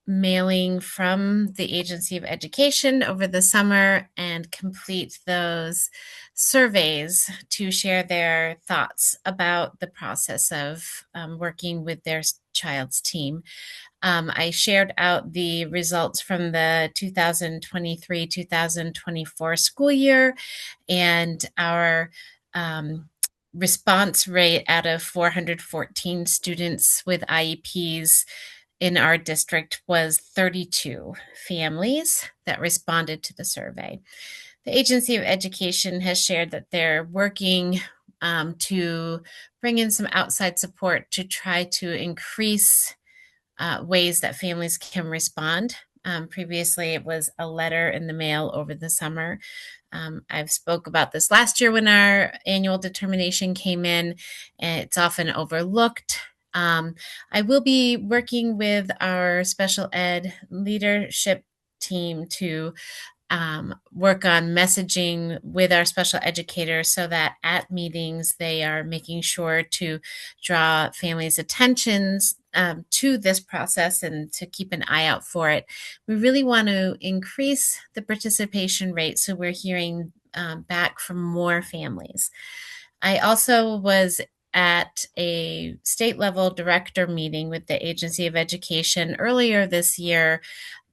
mailing from the Agency of Education over the summer and complete those surveys to share their thoughts about the process of working with their child's team. I shared out the results from the 2023-2024 school year, and our response rate out of 414 students with IEPs in our district was 32 families that responded to the survey. The Agency of Education has shared that they're working to bring in some outside support to try to increase ways that families can respond. Previously, it was a letter in the mail over the summer. I've spoke about this last year when our annual determination came in, and it's often overlooked. I will be working with our special ed leadership team to work on messaging with our special educators so that at meetings they are making sure to draw families' attentions to this process and to keep an eye out for it. We really want to increase the participation rate, so we're hearing back from more families. I also was at a state level director meeting with the Agency of Education earlier this year,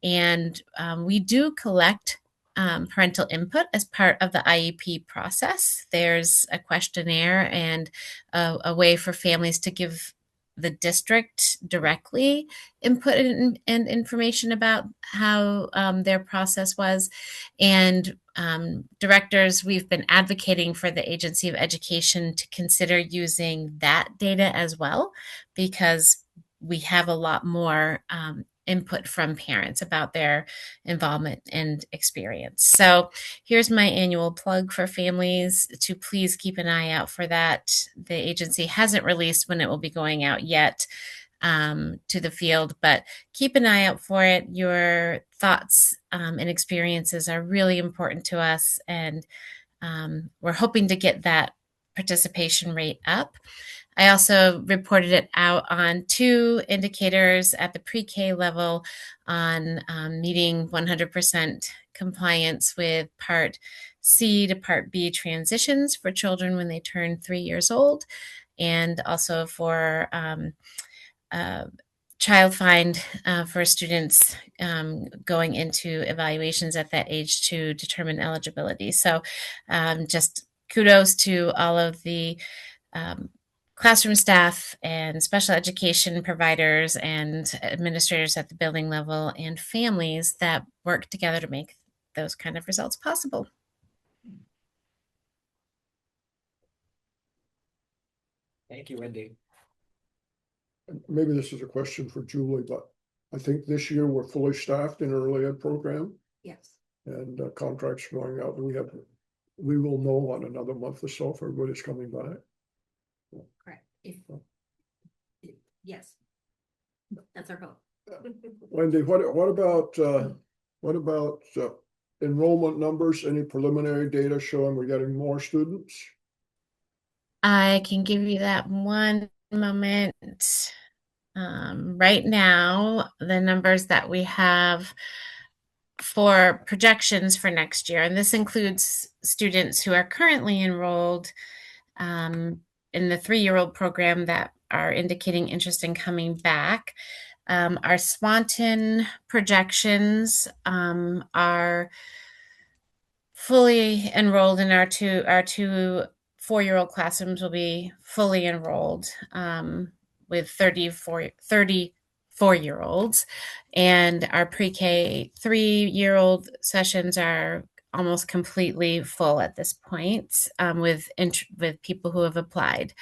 and we do collect parental input as part of the IEP process. There's a questionnaire and a way for families to give the district directly input and information about how their process was. And directors, we've been advocating for the Agency of Education to consider using that data as well, because we have a lot more input from parents about their involvement and experience. So here's my annual plug for families to please keep an eye out for that. The agency hasn't released when it will be going out yet to the field, but keep an eye out for it. Your thoughts and experiences are really important to us, and we're hoping to get that participation rate up. I also reported it out on 2 indicators at the pre-K level on meeting 100% compliance with Part C to Part B transitions for children when they turn 3 years old, and also for child find for students going into evaluations at that age to determine eligibility. So just kudos to all of the classroom staff and special education providers and administrators at the building level and families that work together to make those kind of results possible. Thank you, Wendy. Maybe this is a question for Julie, but I think this year we're fully staffed in early ed program Yes. and contracts going out. We will know on another month or so if everybody's coming back. Correct. Yes. That's our hope. Wendy, what about enrollment numbers? Any preliminary data showing we're getting more students? I can give you that one moment. Right now, the numbers that we have for projections for next year, and this includes students who are currently enrolled in the 3-year-old program that are indicating interest in coming back. Our Swanton projections are fully enrolled in our two 4-year-old classrooms will be fully enrolled with 34-year-olds, and our pre-K 3-year-old sessions are almost completely full at this point with people who have applied.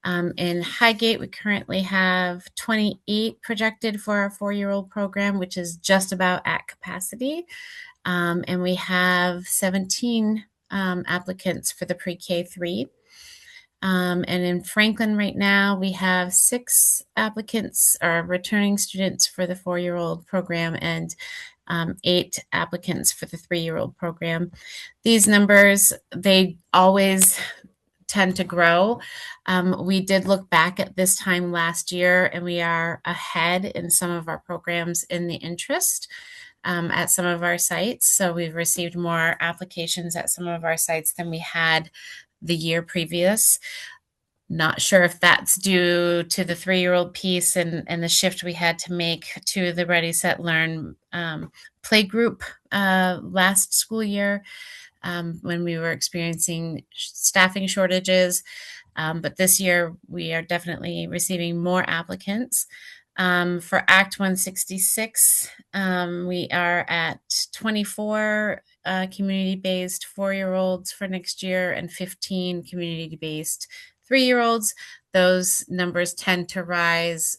In Highgate, we currently have 28 projected for our 4-year-old program, which is just about at capacity. And we have 17 applicants for the pre-K 3. And in Franklin right now, we have 6 applicants or returning students for the 4-year-old program and 8 applicants for the 3-year-old program. These numbers, they always tend to grow. We did look back at this time last year, and we are ahead in some of our programs in the interest at some of our sites. So we've received more applications at some of our sites than we had the year previous. Not sure if that's due to the 3-year-old piece and the shift we had to make to the Ready, Set, Learn play group last school year when we were experiencing staffing shortages. But this year we are definitely receiving more applicants. For Act 166, we are at 24 community-based 4-year-olds for next year and 15 community-based 3-year-olds. Those numbers tend to rise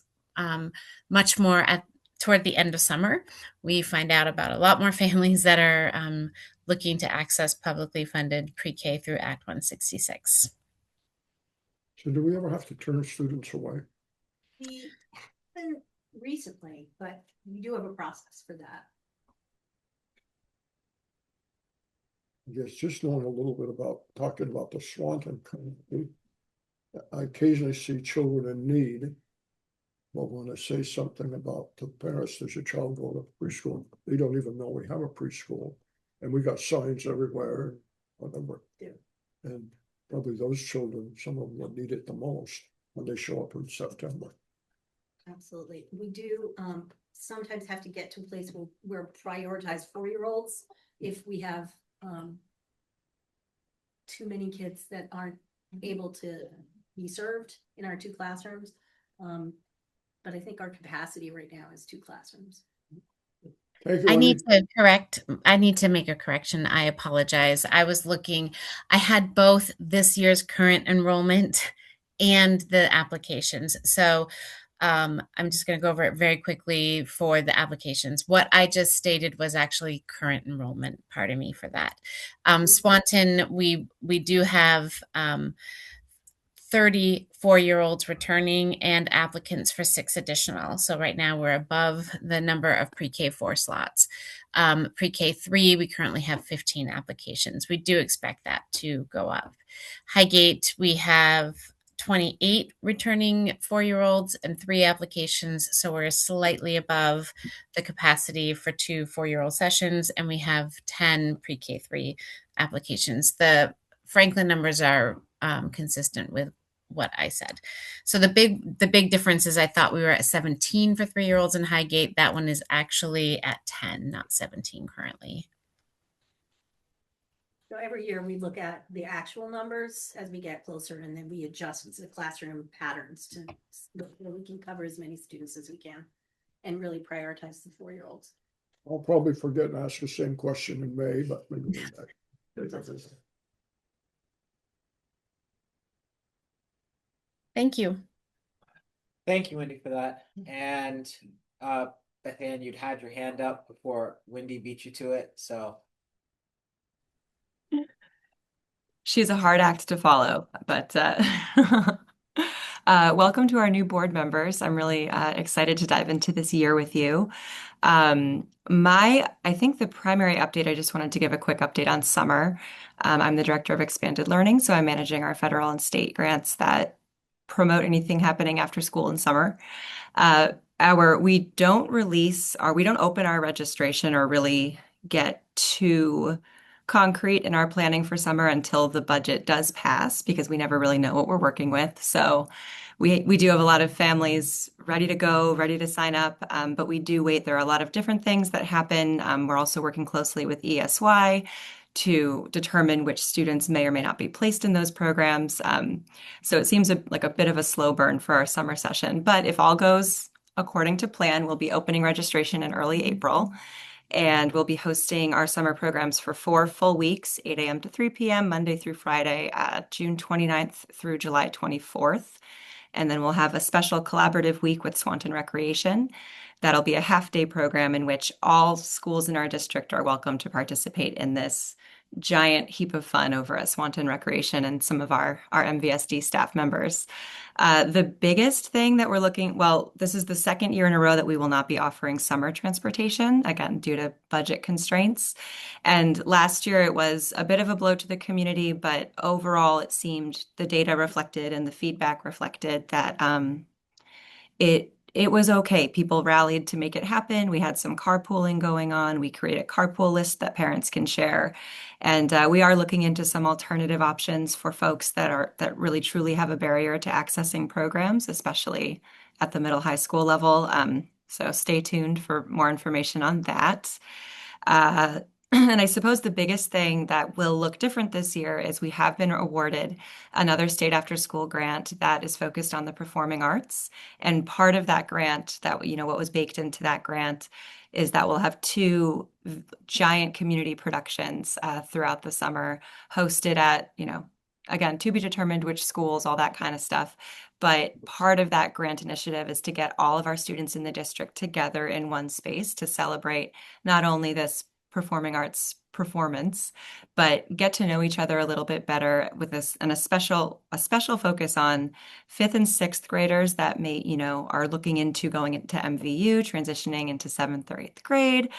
much more toward the end of summer. We find out about a lot more families that are looking to access publicly funded pre-K through Act 166. So do we ever have to turn students away? We haven't recently, but we do have a process for that. I guess just knowing a little bit about, talking about the Swanton community, I occasionally see children in need. But when I say something about the parents, does your child go to preschool? They don't even know we have a preschool. And we got signs everywhere, whatever. Yeah. And probably those children, some of them will need it the most when they show up in September. Absolutely. We do sometimes have to get to a place where we're prioritize 4-year-olds if we have too many kids that aren't able to be served in our 2 classrooms. But I think our capacity right now is 2 classrooms. Thank you, I need Wendy. I need to make a correction. I apologize. I was looking, I had both this year's current enrollment and the applications. So I'm just going to go over it very quickly for the applications. What I just stated was actually current enrollment. Pardon me for that. Swanton, we do have 34-year-olds returning and applicants for 6 additional. So right now we're above the number of pre-K 4 slots. Pre-K 3, we currently have 15 applications. We do expect that to go up. Highgate, we have 28 returning 4-year-olds and 3 applications. So we're slightly above the capacity for 2 4-year-old sessions, and we have 10 pre-K 3 applications. The Franklin numbers are consistent with what I said. So the big difference is I thought we were at 17 for 3-year-olds in Highgate. That one is actually at 10, not 17 currently. So every year we look at the actual numbers as we get closer, and then we adjust the classroom patterns to where we can cover as many students as we can and really prioritize the 4-year-olds. I'll probably forget and ask the same question in May, but maybe Thank you. Thank you, Wendy, for that. And Beth Ann, you'd had your hand up before Wendy beat you to it, so. She's a hard act to follow, but welcome to our new board members. I'm really excited to dive into this year with you. I think the primary update, I just wanted to give a quick update on summer. I'm the director of expanded learning, so I'm managing our federal and state grants that promote anything happening after school in summer. We don't open our registration or really get too concrete in our planning for summer until the budget does pass, because we never really know what we're working with. So we do have a lot of families ready to go, ready to sign up, but we do wait. There are a lot of different things that happen. We're also working closely with ESY to determine which students may or may not be placed in those programs. So it seems like a bit of a slow burn for our summer session, but if all goes according to plan, we'll be opening registration in early April. And we'll be hosting our summer programs for 4 full weeks, 8 a.m. to 3 p.m., Monday through Friday, June 29th through July 24th. And then we'll have a special collaborative week with Swanton Recreation. That'll be a half-day program in which all schools in our district are welcome to participate in this giant heap of fun over at Swanton Recreation and some of our MVSD staff members. The biggest thing that we're well, this is the second year in a row that we will not be offering summer transportation, again, due to budget constraints. And last year it was a bit of a blow to the community, but overall it seemed the data reflected and the feedback reflected that it was okay. People rallied to make it happen. We had some carpooling going on. We created a carpool list that parents can share. And we are looking into some alternative options for folks that really truly have a barrier to accessing programs, especially at the middle high school level. So stay tuned for more information on that. And I suppose the biggest thing that will look different this year is we have been awarded another state after school grant that is focused on the performing arts. And part of that grant, that, what was baked into that grant is that we'll have 2 giant community productions throughout the summer, hosted at, again, to be determined which schools, all that kind of stuff. But part of that grant initiative is to get all of our students in the district together in one space to celebrate not only this performing arts performance, but get to know each other a little bit better with this, and a special focus on 5th and 6th graders that are looking into going into MVU, transitioning into 7th or 8th grade.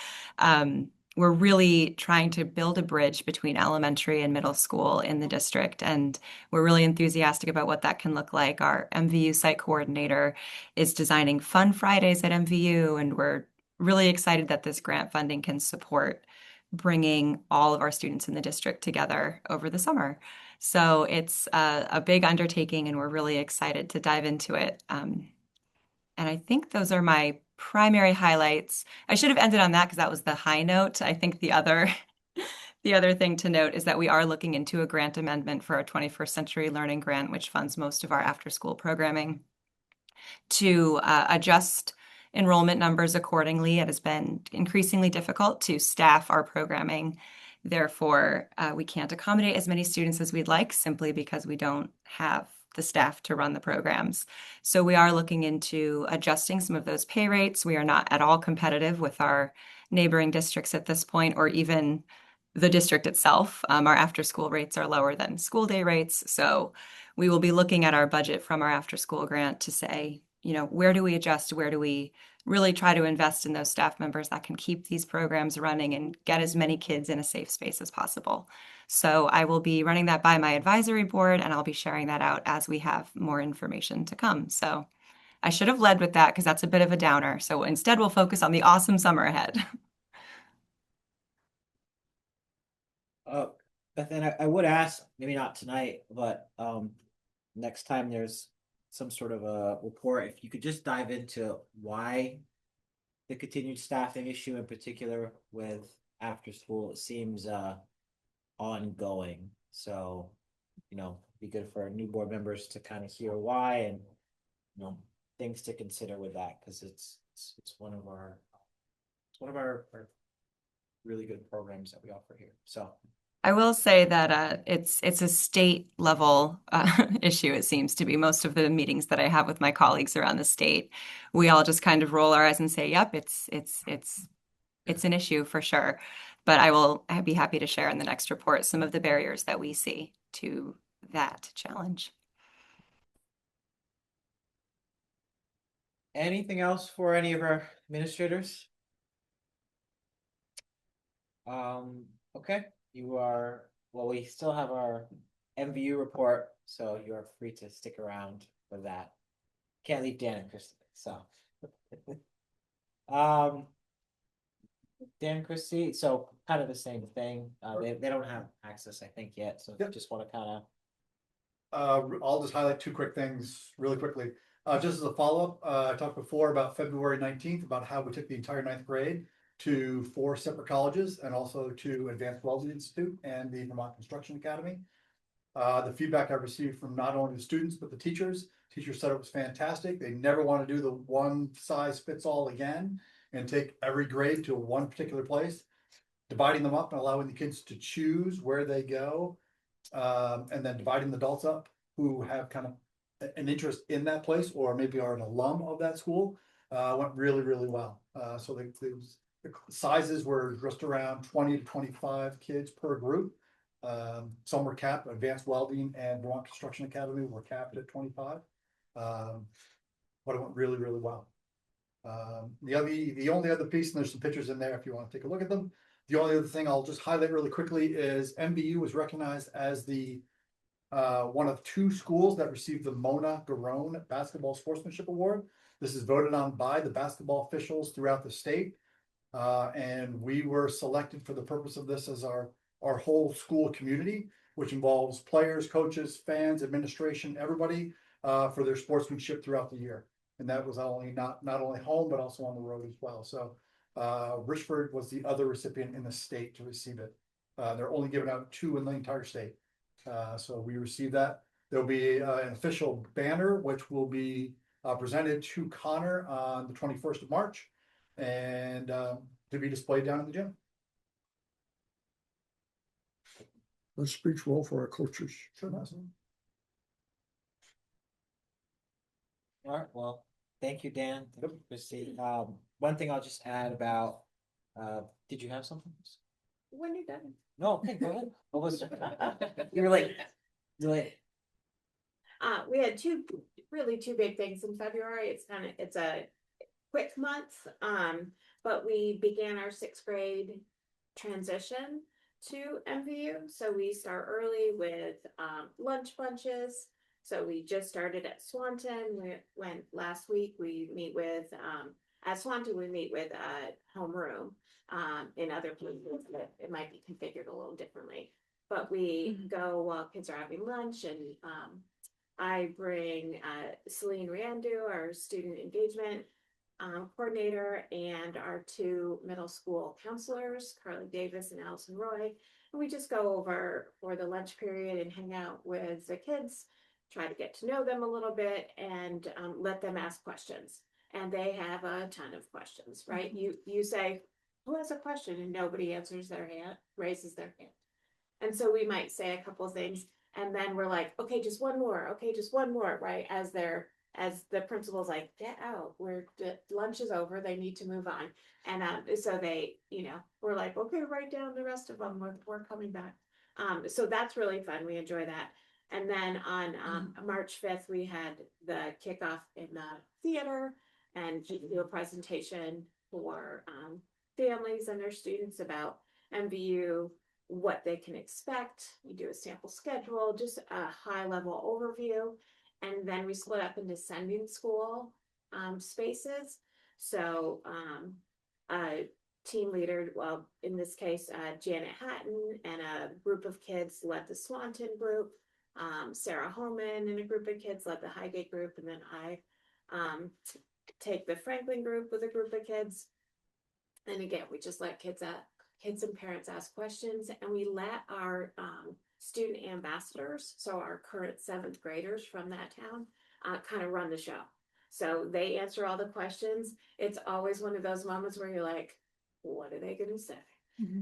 We're really trying to build a bridge between elementary and middle school in the district, and we're really enthusiastic about what that can look like. Our MVU site coordinator is designing fun Fridays at MVU, and we're really excited that this grant funding can support bringing all of our students in the district together over the summer. So it's a big undertaking, and we're really excited to dive into it. And I think those are my primary highlights. I should have ended on that because that was the high note. I think the other thing to note is that we are looking into a grant amendment for our 21st Century Learning Grant, which funds most of our after-school programming, to adjust enrollment numbers accordingly. It has been increasingly difficult to staff our programming. Therefore, we can't accommodate as many students as we'd like, simply because we don't have the staff to run the programs. So we are looking into adjusting some of those pay rates. We are not at all competitive with our neighboring districts at this point, or even the district itself. Our after-school rates are lower than school day rates. So we will be looking at our budget from our after-school grant to say, where do we adjust? Where do we really try to invest in those staff members that can keep these programs running and get as many kids in a safe space as possible? So I will be running that by my advisory board, and I'll be sharing that out as we have more information to come. So I should have led with that because that's a bit of a downer. So instead, we'll focus on the awesome summer ahead. But then I would ask, maybe not tonight, but next time there's some sort of a report, if you could just dive into why the continued staffing issue in particular with after school, it seems ongoing. So, be good for our new board members to kind of hear why, and things to consider with that, because it's one of our really good programs that we offer here. So I will say that it's a state level issue. It seems to be most of the meetings that I have with my colleagues around the state. We all just kind of roll our eyes and say, "Yep, it's an issue for sure." But I'd be happy to share in the next report some of the barriers that we see to that challenge. anything else for any of our administrators? Okay, we still have our MVU report, so you are free to stick around for that. Can't leave Dan and Christy, so. Dan and Christy, so kind of the same thing. They don't have access, I think, yet, so Yep. just want to kind I'll just highlight 2 quick things really quickly. Just as a follow-up, I talked before about February 19th, about how we took the entire 9th grade to 4 separate colleges, and also to Advanced Welding Institute and the Vermont Construction Academy. The feedback I received from not only the students, but the teachers said it was fantastic. They never want to do the one size fits all again and take every grade to one particular place. Dividing them up and allowing the kids to choose where they go, and then dividing the adults up who have kind of an interest in that place, or maybe are an alum of that school, went really, really well. So the sizes were just around 20 to 25 kids per group. Some were capped, Advanced Welding and Vermont Construction Academy were capped at 25. But it went really, really well. The only other piece, and there's some pictures in there if you want to take a look at them. The only other thing I'll just highlight really quickly is MVU was recognized as the one of 2 schools that received the Mona Garone Basketball Sportsmanship Award. This is voted on by the basketball officials throughout the state. And we were selected for the purpose of this as our whole school community, which involves players, coaches, fans, administration, everybody, for their sportsmanship throughout the year. And that was not only home, but also on the road as well. So Richford was the other recipient in the state to receive it. They're only giving out 2 in the entire state. So we received that. There'll be an official banner, which will be presented to Connor on the 21st of March and to be displayed down in the gym. That speaks well for our coaches. Sure does. All right, well, thank you, Dan. Thank you, Christy. One thing I'll just add about, did you have something? When you're done. No, okay, go ahead. What was it? You were late. You're late. We had two big things in February. It's a quick month. But we began our 6th grade transition to MVU. So we start early with lunch bunches. So we just started at Swanton. We went last week. We meet with at Swanton. We meet with homeroom. In other places that it might be configured a little differently. But we go while kids are having lunch, and I bring Celine Riandu, our student engagement coordinator, and our 2 middle school counselors, Carly Davis and Allison Roy. And we just go over for the lunch period and hang out with the kids, try to get to know them a little bit, and let them ask questions. And they have a ton of questions, right? You say, who has a question? And nobody answers their hand, raises their hand. And so we might say a couple of things, and then we're like, okay, just one more. Okay, just one more, right? As the principal's like, get out, lunch is over, they need to move on. And so they, we're like, okay, write down the rest of them, we're coming back. So that's really fun, we enjoy that. And then on March 5th, we had the kickoff in the theater and do a presentation for families and their students about MVU, what they can expect. We do a sample schedule, just a high level overview. And then we split up into sending school spaces. So a team leader, well, in this case, Janet Hatton and a group of kids led the Swanton group. Sarah Holman and a group of kids led the Highgate group. And then I take the Franklin group with a group of kids. And again, we just let kids and parents ask questions, and we let our student ambassadors, so our current 7th graders from that town, kind of run the show. So they answer all the questions. It's always one of those moments where you're like, what are they going to say?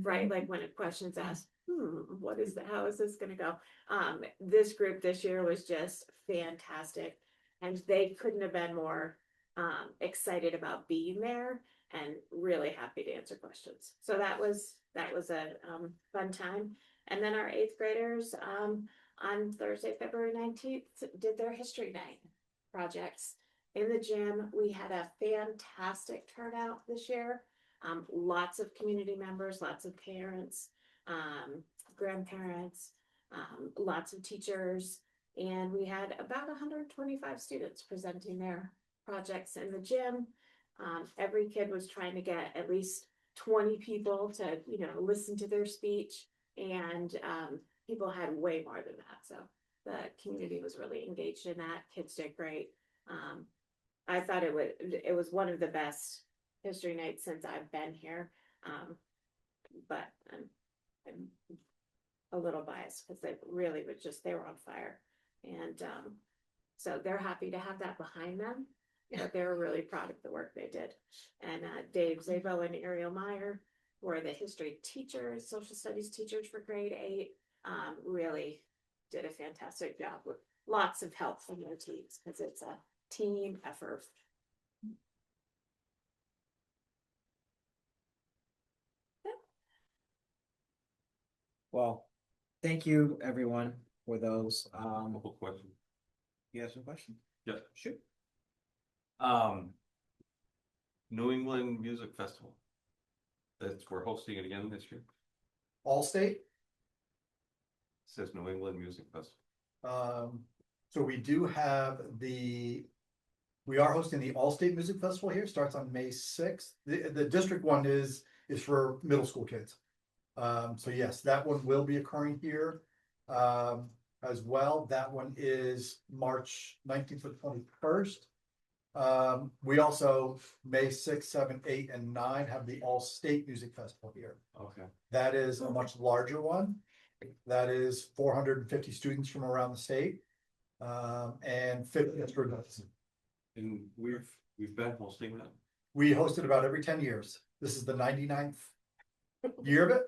Right? Like when a question's asked, how is this going to go? This group this year was just fantastic, and they couldn't have been more excited about being there and really happy to answer questions. So that was a fun time. And then our 8th graders on Thursday, February 19th, did their history night projects in the gym. We had a fantastic turnout this year. Lots of community members, lots of parents, grandparents, lots of teachers, and we had about 125 students presenting their projects in the gym. Every kid was trying to get at least 20 people to, listen to their speech, and people had way more than that. So the community was really engaged in that. Kids did great. I thought it was one of the best history nights since I've been here. But I'm a little biased because they really they were on fire. And so they're happy to have that behind them. But they were really proud of the work they did. And Dave Zabo and Ariel Meyer were the history teachers, social studies teachers for grade 8. Really did a fantastic job with lots of help from their teams because it's a team effort. Well, Thank you, everyone, for those. Couple questions. You have some questions? Yeah. Sure. New England Music Festival. We're hosting it again this year. Allstate. It says New England Music Festival. So we do have we are hosting the Allstate Music Festival here, starts on May 6th. The district one is for middle school kids. So yes, that one will be occurring here as well. That one is March 19th to 21st. We also, May 6th, 7th, 8th, and 9 have the All-State Music Festival here. Okay. That is a much larger one. That is 450 students from around the state. And 50 students. And we've been hosting that. We host it about every 10 years. This is the 99th year of it.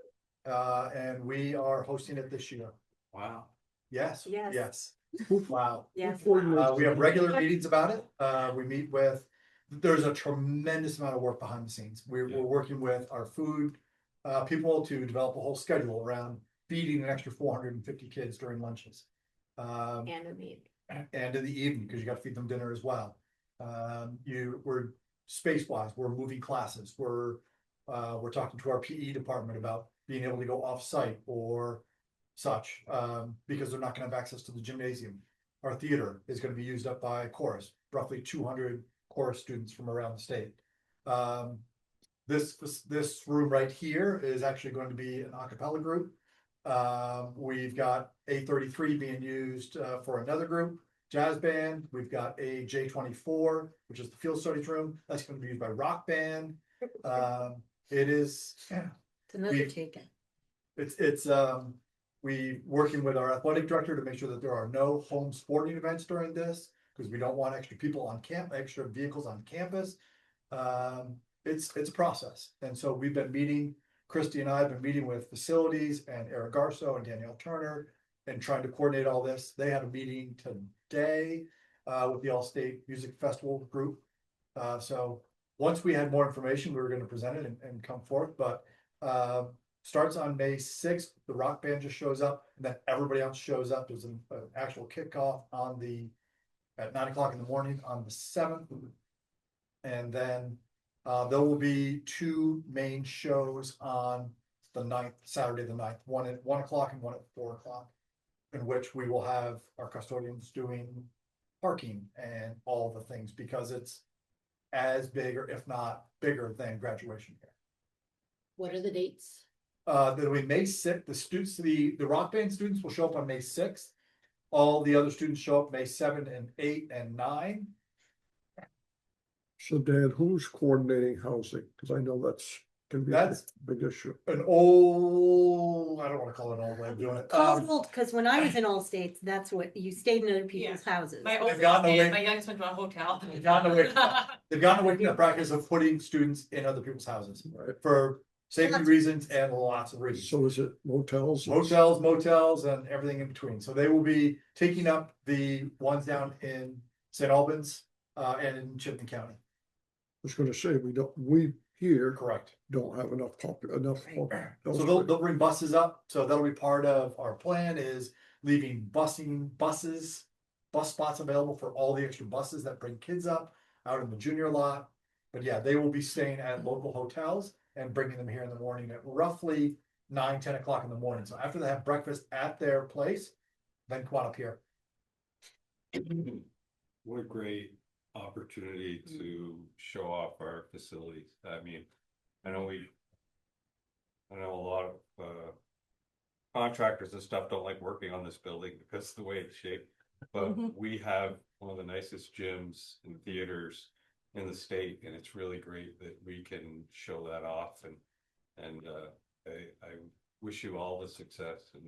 And we are hosting it this year. Wow. Yes, Yes. yes. Wow. Yes. We have regular meetings about it. We meet with, there's a tremendous amount of work behind the scenes. We're working with our food people to develop a whole schedule around feeding an extra 450 kids during lunches. And a meet. And in the evening, because you got to feed them dinner as well. We're space wise, we're moving classes. We're talking to our PE department about being able to go off site or such, because they're not going to have access to the gymnasium. Our theater is going to be used up by chorus, roughly 200 chorus students from around the state. This room right here is actually going to be an a cappella group. We've got A33 being used for another group, jazz band. We've got a J24, which is the field studies room. That's going to be used by rock band. It is, It's another taken. it's we working with our athletic director to make sure that there are no home sporting events during this, because we don't want extra people on extra vehicles on campus. It's a process. And so we've been meeting, Christy and I have been meeting with facilities and Eric Garso and Danielle Turner and trying to coordinate all this. They had a meeting today with the All-State Music Festival group. So once we had more information, we were going to present it and come forth, but starts on May 6th. The rock band just shows up, and then everybody else shows up. There's an actual kickoff at 9 o'clock in the morning on the 7th. And then there will be two main shows on the 9th, Saturday the 9th, one at 1 o'clock and one at 4 o'clock, in which we will have our custodians doing parking and all the things, because it's as big, or if not bigger, than graduation here. What are the dates? That'll be May 6th. The students, the rock band students will show up on May 6th. All the other students show up May 7 and 8 and 9. So Dan, who's coordinating housing? Because I know that's can be a That's big issue. an old, I don't want to call it an old way of doing it. Called, because when I was in all states, that's what you stayed in other people's houses. My They've oldest gotten away- and my youngest went to a hotel. They've gotten away from the practice of putting students in other people's houses Right. for safety reasons and lots of reasons. So is it motels? Motels, and everything in between. So they will be taking up the ones down in St. Albans and in Chittenden County. I was gonna say, we here Correct. don't have enough. So they'll bring buses up. So that'll be part of our plan, is leaving bus spots available for all the extra buses that bring kids up out in the junior lot. But yeah, they will be staying at local hotels and bringing them here in the morning at roughly 9, 10 o'clock in the morning. So after they have breakfast at their place, then come on up here. What a great opportunity to show off our facilities. I mean, I know a lot of contractors and stuff don't like working on this building because of the way it's shaped. But we have one of the nicest gyms and theaters in the state, and it's really great that we can show that off. And I wish you all the success in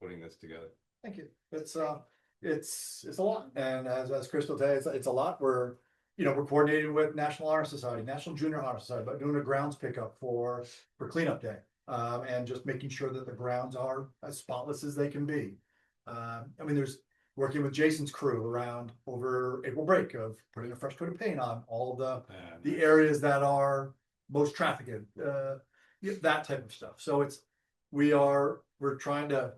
putting this together. Thank you. It's a lot, and as Crystal said, it's a lot. We're coordinating with National Honor Society, National Junior Honor Society, about doing a grounds pickup for cleanup day, and just making sure that the grounds are as spotless as they can be. I mean, there's working with Jason's crew around over April break of putting a fresh coat of paint on all of the areas that are most trafficked, that type of stuff. So we're trying to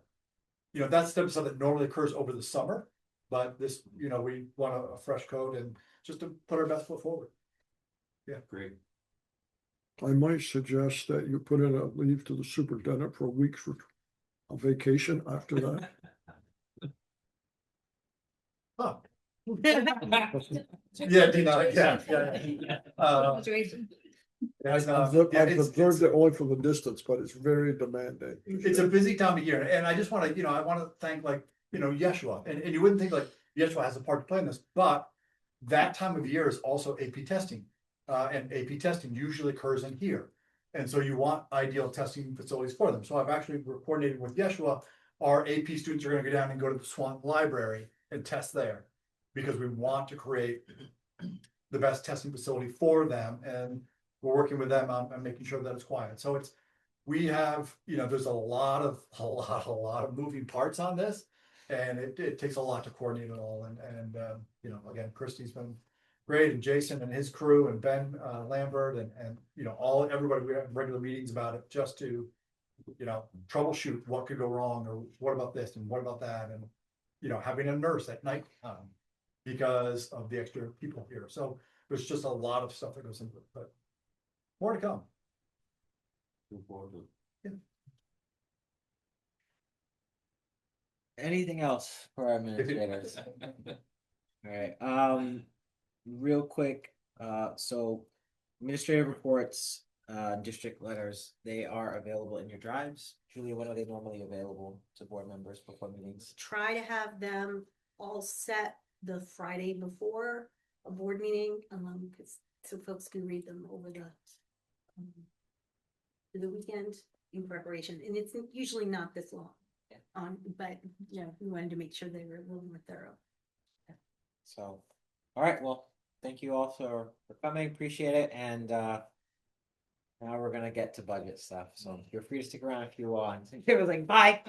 you know, that's the stuff that normally occurs over the summer. But this, you know, we want a fresh coat and just to put our best foot forward. Great. I might suggest that you put in a leave to the superintendent for a week for a vacation after that. Huh. Yeah, Dina, yeah. I've It's observed it only from a distance, but it's very demanding. it's a busy time of year, and I just wanna, you know, I wanna thank like, you know, Yeshua, and you wouldn't think like Yeshua has a part to play in this, but that time of year is also AP testing. And AP testing usually occurs in here, and so you want ideal testing facilities for them. So I've actually coordinated with Yeshua. Our AP students are gonna go down and go to the Swanton Library and test there. Because we want to create the best testing facility for them, and we're working with them on making sure that it's quiet. So we have, you know, there's a lot of moving parts on this. And it takes a lot to coordinate it all, and you know, again, Christy's been great, and Jason and his crew, and Ben Lambert, and you know, everybody, we have regular meetings about it, just to, you know, troubleshoot what could go wrong, or what about this, and what about that, and you know, having a nurse at night because of the extra people here. So there's just a lot of stuff that goes into it, but more to come. Anything else for our administrators? Alright, real quick, so administrative reports, district letters, they are available in your drives. Julia, when are they normally available to board members before meetings? Try to have them all set the Friday before a board meeting, because so folks can read them over the weekend in preparation, and it's usually not this long. But you know, we wanted to make sure they were a little more thorough. So, alright, well, thank you all for coming, appreciate it, and now we're gonna get to budget stuff, so feel free to stick around if you want. It was like, bye.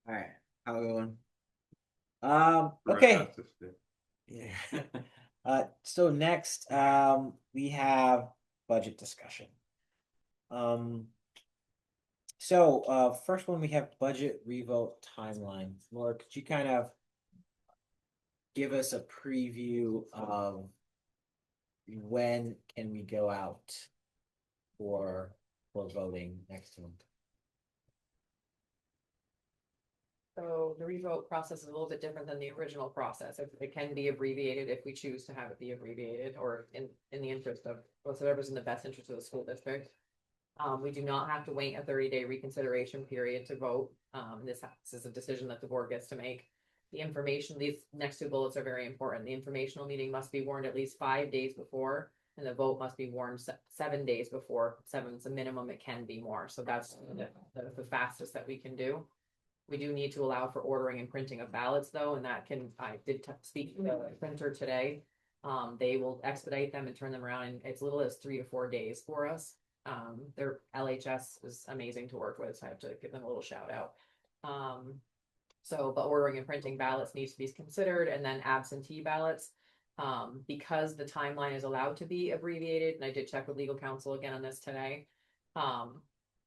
Alright, how we going? Okay. Yeah. So next, we have budget discussion. So first one, we have budget revote timeline. Laura, could you kind of give us a preview of when can we go out for voting next month? So the revote process is a little bit different than the original process. It can be abbreviated if we choose to have it be abbreviated, or in the interest of whatever's in the best interest of the school district. We do not have to wait a 30-day reconsideration period to vote. This is a decision that the board gets to make. The information, these next two bullets are very important. The informational meeting must be warned at least 5 days before, and the vote must be warned 7 days before. 7 is a minimum, it can be more. So that's the fastest that we can do. We do need to allow for ordering and printing of ballots though, and that can, I did speak to the printer today. They will expedite them and turn them around in as little as 3 to 4 days for us. Their LHS is amazing to work with, so I have to give them a little shout out. But ordering and printing ballots needs to be considered, and then absentee ballots. Because the timeline is allowed to be abbreviated, and I did check with legal counsel again on this today.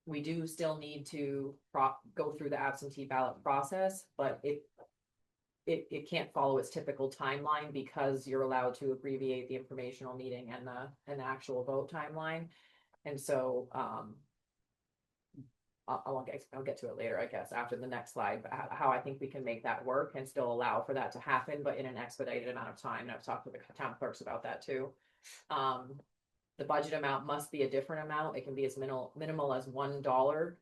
We do still need to go through the absentee ballot process, but it can't follow its typical timeline because you're allowed to abbreviate the informational meeting and the actual vote timeline. And so I'll get to it later, I guess, after the next slide, but how I think we can make that work and still allow for that to happen, but in an expedited amount of time. And I've talked with the town clerks about that too. The budget amount must be a different amount. It can be as minimal as $1,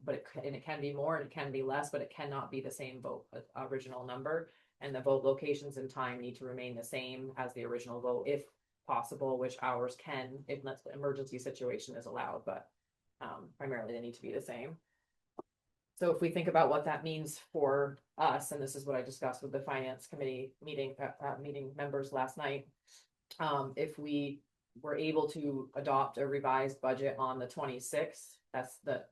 but it can be more and it can be less, but it cannot be the same vote original number. And the vote locations and time need to remain the same as the original vote, if possible, which hours can, unless the emergency situation is allowed, but primarily they need to be the same. So if we think about what that means for us, and this is what I discussed with the finance committee meeting members last night, if we were able to adopt a revised budget on the 26th, that's the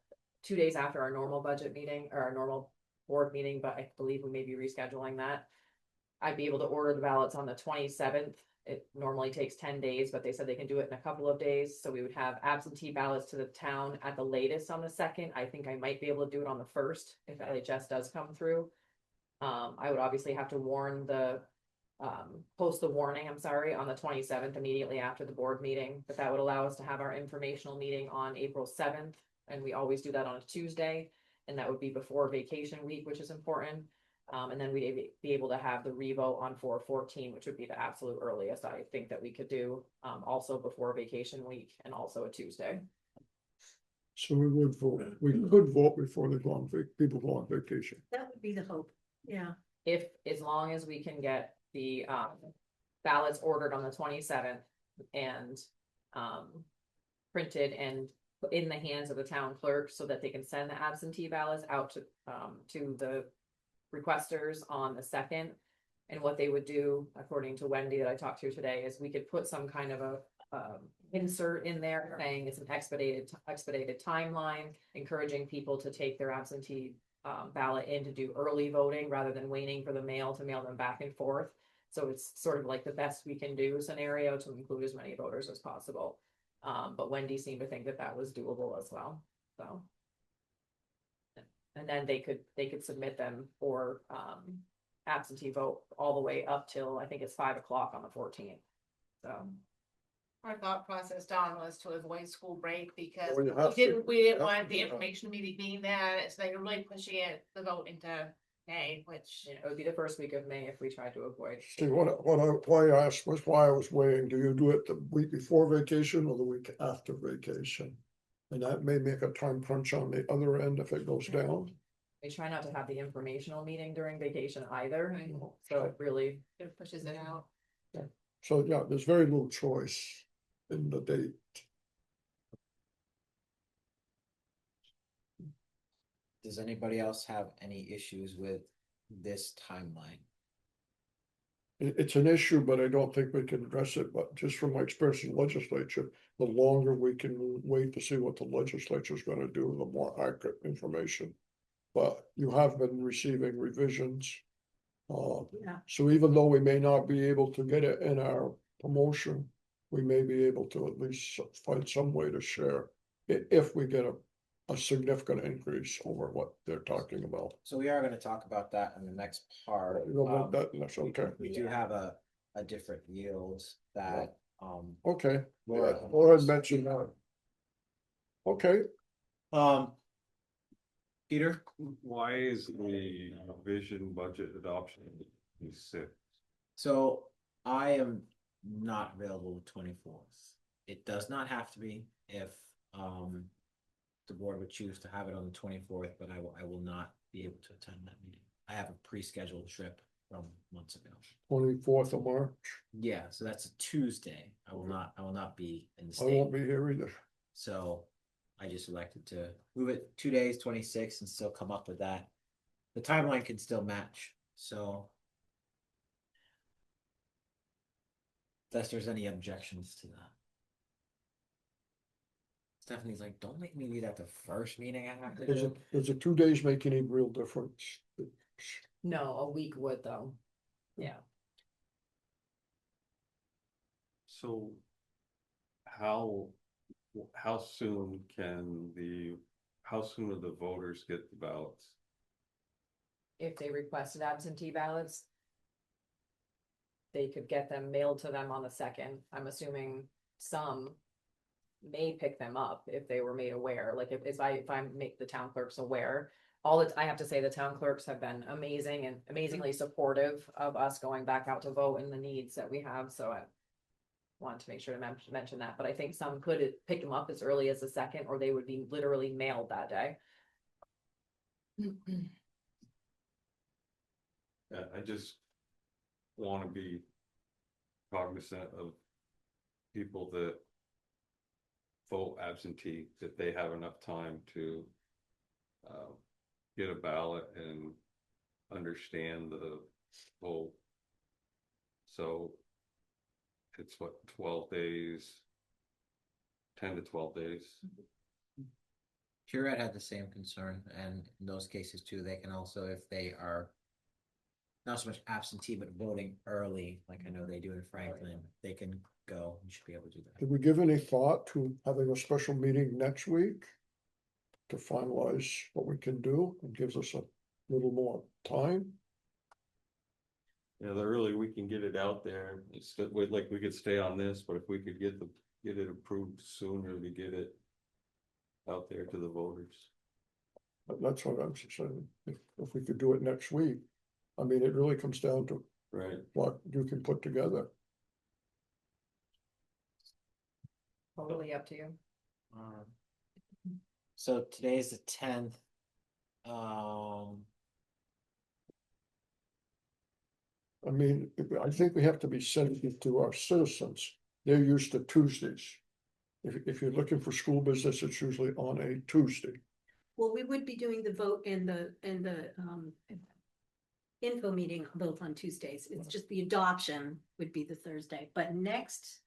2 days after our normal budget meeting or our normal board meeting, but I believe we may be rescheduling that. I'd be able to order the ballots on the 27th It normally takes 10 days, but they said they can do it in a couple of days. So we would have absentee ballots to the town at the latest on the 2nd. I think I might be able to do it on the 1st if LHS does come through. I would obviously have to post the warning, I'm sorry, on the 27th, immediately after the board meeting, but that would allow us to have our informational meeting on April 7th. And we always do that on a Tuesday, and that would be before vacation week, which is important. And then we'd be able to have the revote on 4/14, which would be the absolute earliest I think that we could do, also before vacation week and also a Tuesday. So we would vote, we could vote before they go on people go on vacation. That would be the hope, yeah. As long as we can get the ballots ordered on the 27th and printed and in the hands of the town clerk so that they can send the absentee ballots out to the requesters on the 2nd. And what they would do, according to Wendy that I talked to today, is we could put some kind of a insert in there saying it's an expedited timeline, encouraging people to take their absentee ballot in to do early voting rather than waiting for the mail to mail them back and forth. So it's sort of like the best we can do scenario to include as many voters as possible. But Wendy seemed to think that that was doable as well, so. And then they could submit them for absentee vote all the way up till, I think it's 5 o'clock on the 14th, so. Our thought process, Don, was to avoid school break because Well, you have to. we didn't You have want the to. information meeting being there, so they were really pushing the vote into May, which. It would be the first week of May if we tried to avoid. See, why I asked was why I was weighing, do you do it the week before vacation or the week after vacation? And that may make a time crunch on the other end if it goes down. We try not to have the informational meeting during vacation either, Right. so it really. It pushes it out. So, yeah, there's very little choice in the date. Does anybody else have any issues with this timeline? It's an issue, but I don't think we can address it, but just from my experience in legislature, the longer we can wait to see what the legislature is gonna do, the more accurate information. But you have been receiving revisions. Yeah. So even though we may not be able to get it in our promotion, we may be able to at least find some way to share. If we get a significant increase over what they're talking about. So we are gonna talk about that in the next part. That's okay. We do have a different yield that, Okay, Laura- Laura mentioned that. Okay, Peter? Why is the vision budget adoption sick? So I am not available the 24th. It does not have to be if the board would choose to have it on the 24th, but I will not be able to attend that meeting. I have a pre-scheduled trip from months ago. 24th of March. Yeah, so that's a Tuesday. I will not be in the I state. won't be here either. So I just elected to move it 2 days, 26, and still come up with that. The timeline can still match, so. Unless there's any objections to that. Stephanie's like, don't make me be at the first meeting I have to do. Does the 2 days make any real difference? No, a week would though. Yeah. So how soon how soon will the voters get the ballots? If they requested absentee ballots, they could get them mailed to them on the 2nd. I'm assuming some may pick them up if they were made aware, like if I make the town clerks aware. I have to say the town clerks have been amazing and amazingly supportive of us going back out to vote and the needs that we have, so I want to make sure to mention that, but I think some could pick them up as early as the 2nd, or they would be literally mailed that day. Yeah, I just want to be cognizant of people that vote absentee, that they have enough time to get a ballot and understand the vote. So it's what, 12 days, 10 to 12 days. Curette had the same concern, and in those cases too, they can also, if they are not so much absentee, but voting early, like I know they do in Franklin, they can go, you should be able to do that. Did we give any thought to having a special meeting next week? To finalize what we can do, it gives us a little more time. Yeah, the earlier we can get it out there, it's like we could stay on this, but if we could get it approved sooner to get it out there to the voters. But that's what I'm saying, if we could do it next week. I mean, it really comes down to Right. what you can put together. Totally up to you. So today's the 10th. I mean, I think we have to be sensitive to our citizens. They're used to Tuesdays. If you're looking for school business, it's usually on a Tuesday. Well, we would be doing the vote and the info meeting both on Tuesdays. It's just the adoption would be the Thursday, but next.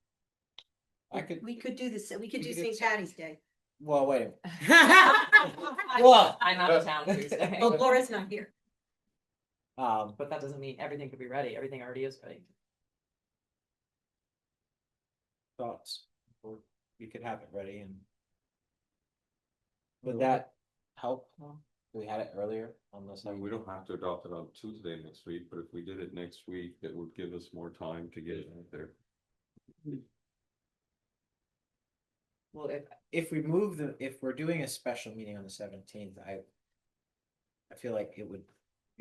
We could do this, we could do St. Patty's Day. Well, wait. Well, I'm out of town Tuesday. Oh, Laura's not here. But that doesn't mean everything could be ready. Everything already is ready. Thoughts, or we could have it ready and. Would that help? If we had it earlier on the I side? mean, we don't have to adopt it on Tuesday next week, but if we did it next week, it would give us more time to get it out there. Well, if we move if we're doing a special meeting on the 17th, I feel like we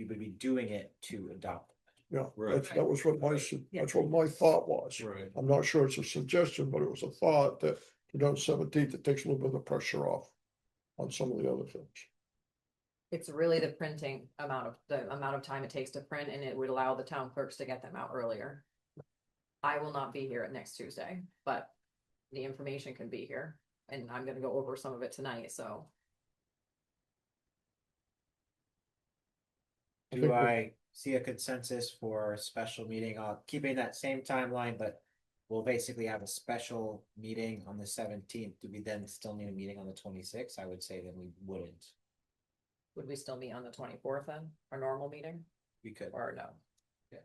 would be doing it to adopt. Yeah, Right. that was what that's what my thought was. Right. I'm not sure it's a suggestion, but it was a thought that to do 17th, it takes a little bit of the pressure off on some of the other things. It's really the printing the amount of time it takes to print, and it would allow the town clerks to get them out earlier. I will not be here next Tuesday, but the information can be here, and I'm gonna go over some of it tonight, so. Do I see a consensus for a special meeting on keeping that same timeline, but we'll basically have a special meeting on the 17th. Do we then still need a meeting on the 26th? I would say that we wouldn't. Would we still meet on the 24th then, our normal meeting, We could. or no? Yeah.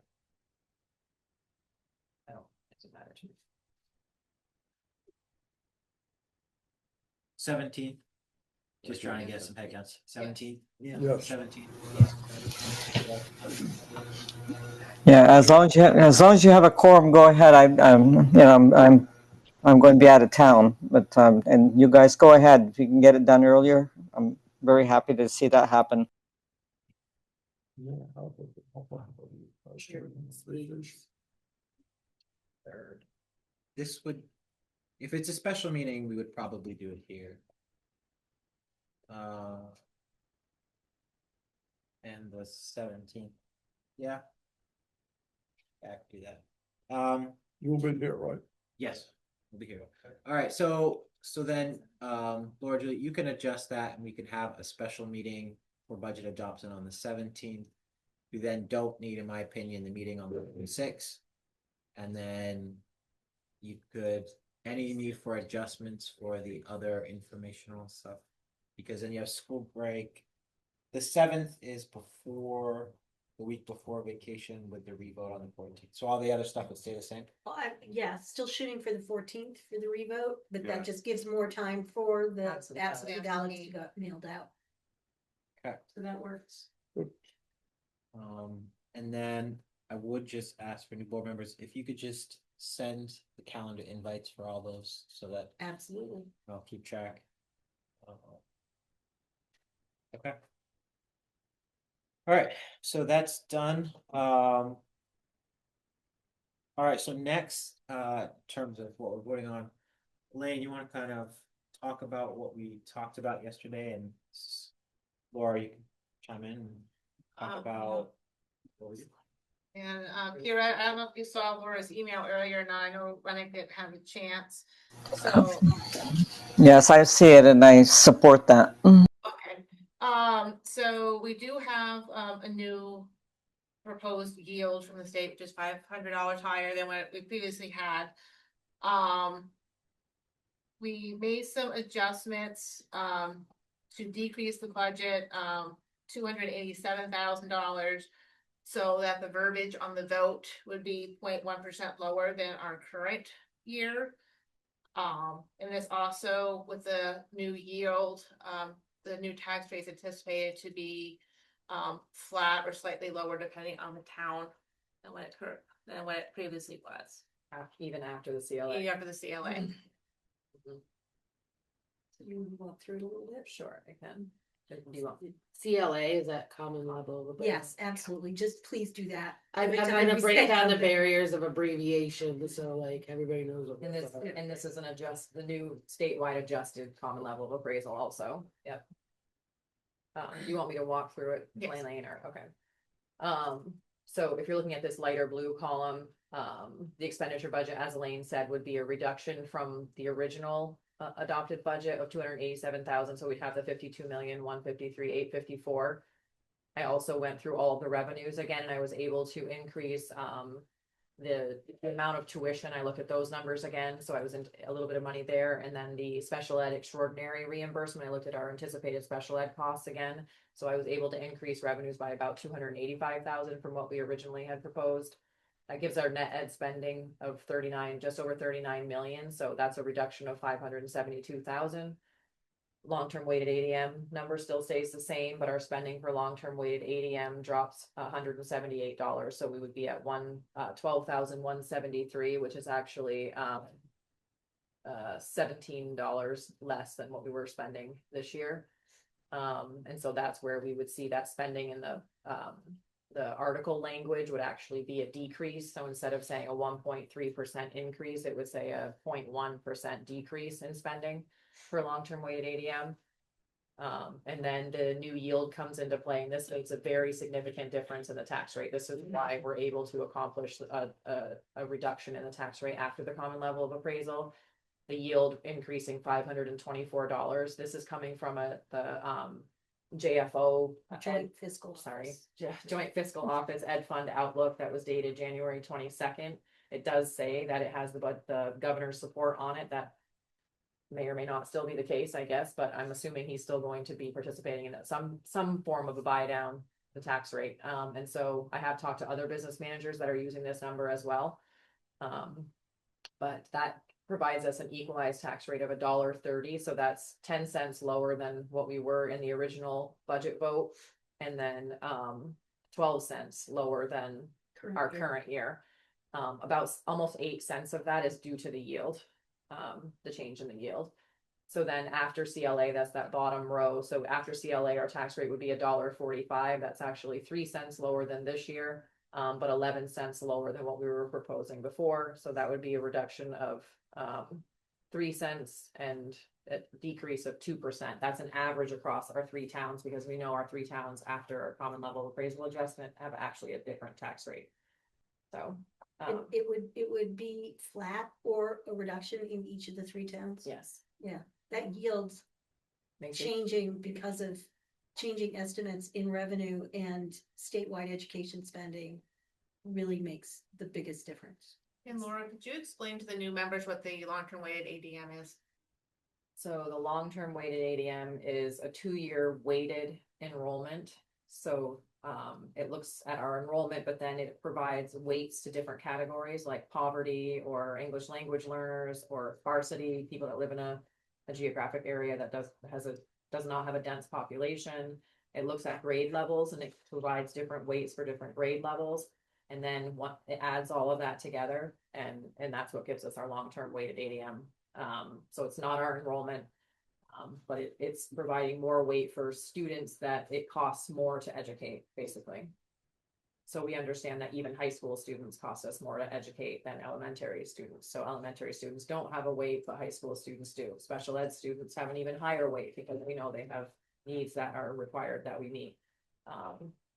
I don't, it doesn't matter to me. 17th. Just trying to get some headcounts. 17th? Yeah. Yes. 17th. Yeah, as long as you have a quorum, go ahead. I'm going to be out of town, but, and you guys go ahead. If you can get it done earlier, I'm very happy to see that happen. Yeah. Third. This would, if it's a special meeting, we would probably do it here. And the 17th. Yeah. I can do that. You'll be here, right? Yes, we'll be here. All right, so then, Laura, Julie, you can adjust that and we could have a special meeting for budget adoption on the 17th. We then don't need, in my opinion, the meeting on the 26th. And then you could, any need for adjustments for the other informational stuff? Because then you have school break. The 7th is before, the week before vacation with the revote on the 14th. So all the other stuff would stay the same? Well, yeah, still shooting for the 14th for the revote, but Yeah. that just gives more time for the Absentee absentee ballots to go mailed out. Okay. So that works. And then I would just ask for new board members, if you could just send the calendar invites for all those so that Absolutely. I'll keep track. Okay. All right, so that's done. All right, so next, in terms of what we're voting on, Elaine, you want to kind of talk about what we talked about yesterday, and Laura, you can chime in and talk about what we. And Kira, I don't know if you saw Laura's email earlier, and I know when I didn't have a chance. So Yes, I see it and I support that. okay, so we do have a new proposed yield from the state, which is $500 higher than what we previously had. We made some adjustments to decrease the budget $287,000 so that the verbiage on the vote would be 0.1% lower than our current year. And this also with the new yield, the new tax rate is anticipated to be flat or slightly lower depending on the town than what it previously was. Even after the CLA. Even after the CLA. So you want to walk through it a little bit? Sure, I can. Do you want? CLA is that common level of. Yes, absolutely. Just please do that. I'm every time trying to we break say down the something. barriers of abbreviation, so like everybody knows what. And this is the new statewide adjusted common level of appraisal also, yep. You want me to walk through it, Yes. Lane, or, okay. So if you're looking at this lighter blue column, the expenditure budget, as Elaine said, would be a reduction from the original adopted budget of 287,000, so we'd have the 52,153,854. I also went through all of the revenues again, and I was able to increase the amount of tuition. I looked at those numbers again, so I was in a little bit of money there. And then the special ed extraordinary reimbursement, I looked at our anticipated special ed costs again. So I was able to increase revenues by about 285,000 from what we originally had proposed. That gives our net ed spending of just over 39 million. So that's a reduction of 572,000. Long-term weighted ADM number still stays the same, but our spending for long-term weighted ADM drops $178. So we would be at 12,173, which is actually $17 less than what we were spending this year. And so that's where we would see that spending in the article language would actually be a decrease. So instead of saying a 1.3% increase, it would say a 0.1% decrease in spending for long-term weighted ADM. And then the new yield comes into play, and this makes a very significant difference in the tax rate. This is why we're able to accomplish a reduction in the tax rate after the common level of appraisal. The yield increasing $524. This is coming from the JFO Joint fiscal. Joint Fiscal Office Ed Fund Outlook that was dated January 22nd. It does say that it has the governor's support on it. That may or may not still be the case, I guess, but I'm assuming he's still going to be participating in some form of a buy down the tax rate. And so I have talked to other business managers that are using this number as well. But that provides us an equalized tax rate of $1.30. So that's 10 cents lower than what we were in the original budget vote. And then 12 cents lower than our current year. About almost 8 cents of that is due to the yield, the change in the yield. So then after CLA, that's that bottom row. So after CLA, our tax rate would be $1.45. That's actually 3 cents lower than this year, but 11 cents lower than what we were proposing before. So that would be a reduction of 3 cents and a decrease of 2%. That's an average across our three towns, because we know our three towns after our common level appraisal adjustment have actually a different tax rate. So it would be flat or a reduction in each of the three towns. yes. Yeah, that yields Makes it- changing because of changing estimates in revenue and statewide education spending really makes the biggest difference. And Laura, could you explain to the new members what the long-term weighted ADM is? So the long-term weighted ADM is a 2-year weighted enrollment. So it looks at our enrollment, but then it provides weights to different categories like poverty or English language learners or varsity, people that live in a geographic area that does not have a dense population. It looks at grade levels, and it provides different weights for different grade levels. And then it adds all of that together, and that's what gives us our long-term weighted ADM. So it's not our enrollment, but it's providing more weight for students that it costs more to educate, basically. So we understand that even high school students cost us more to educate than elementary students. So elementary students don't have a weight, but high school students do. Special ed students have an even higher weight because we know they have needs that are required that we meet.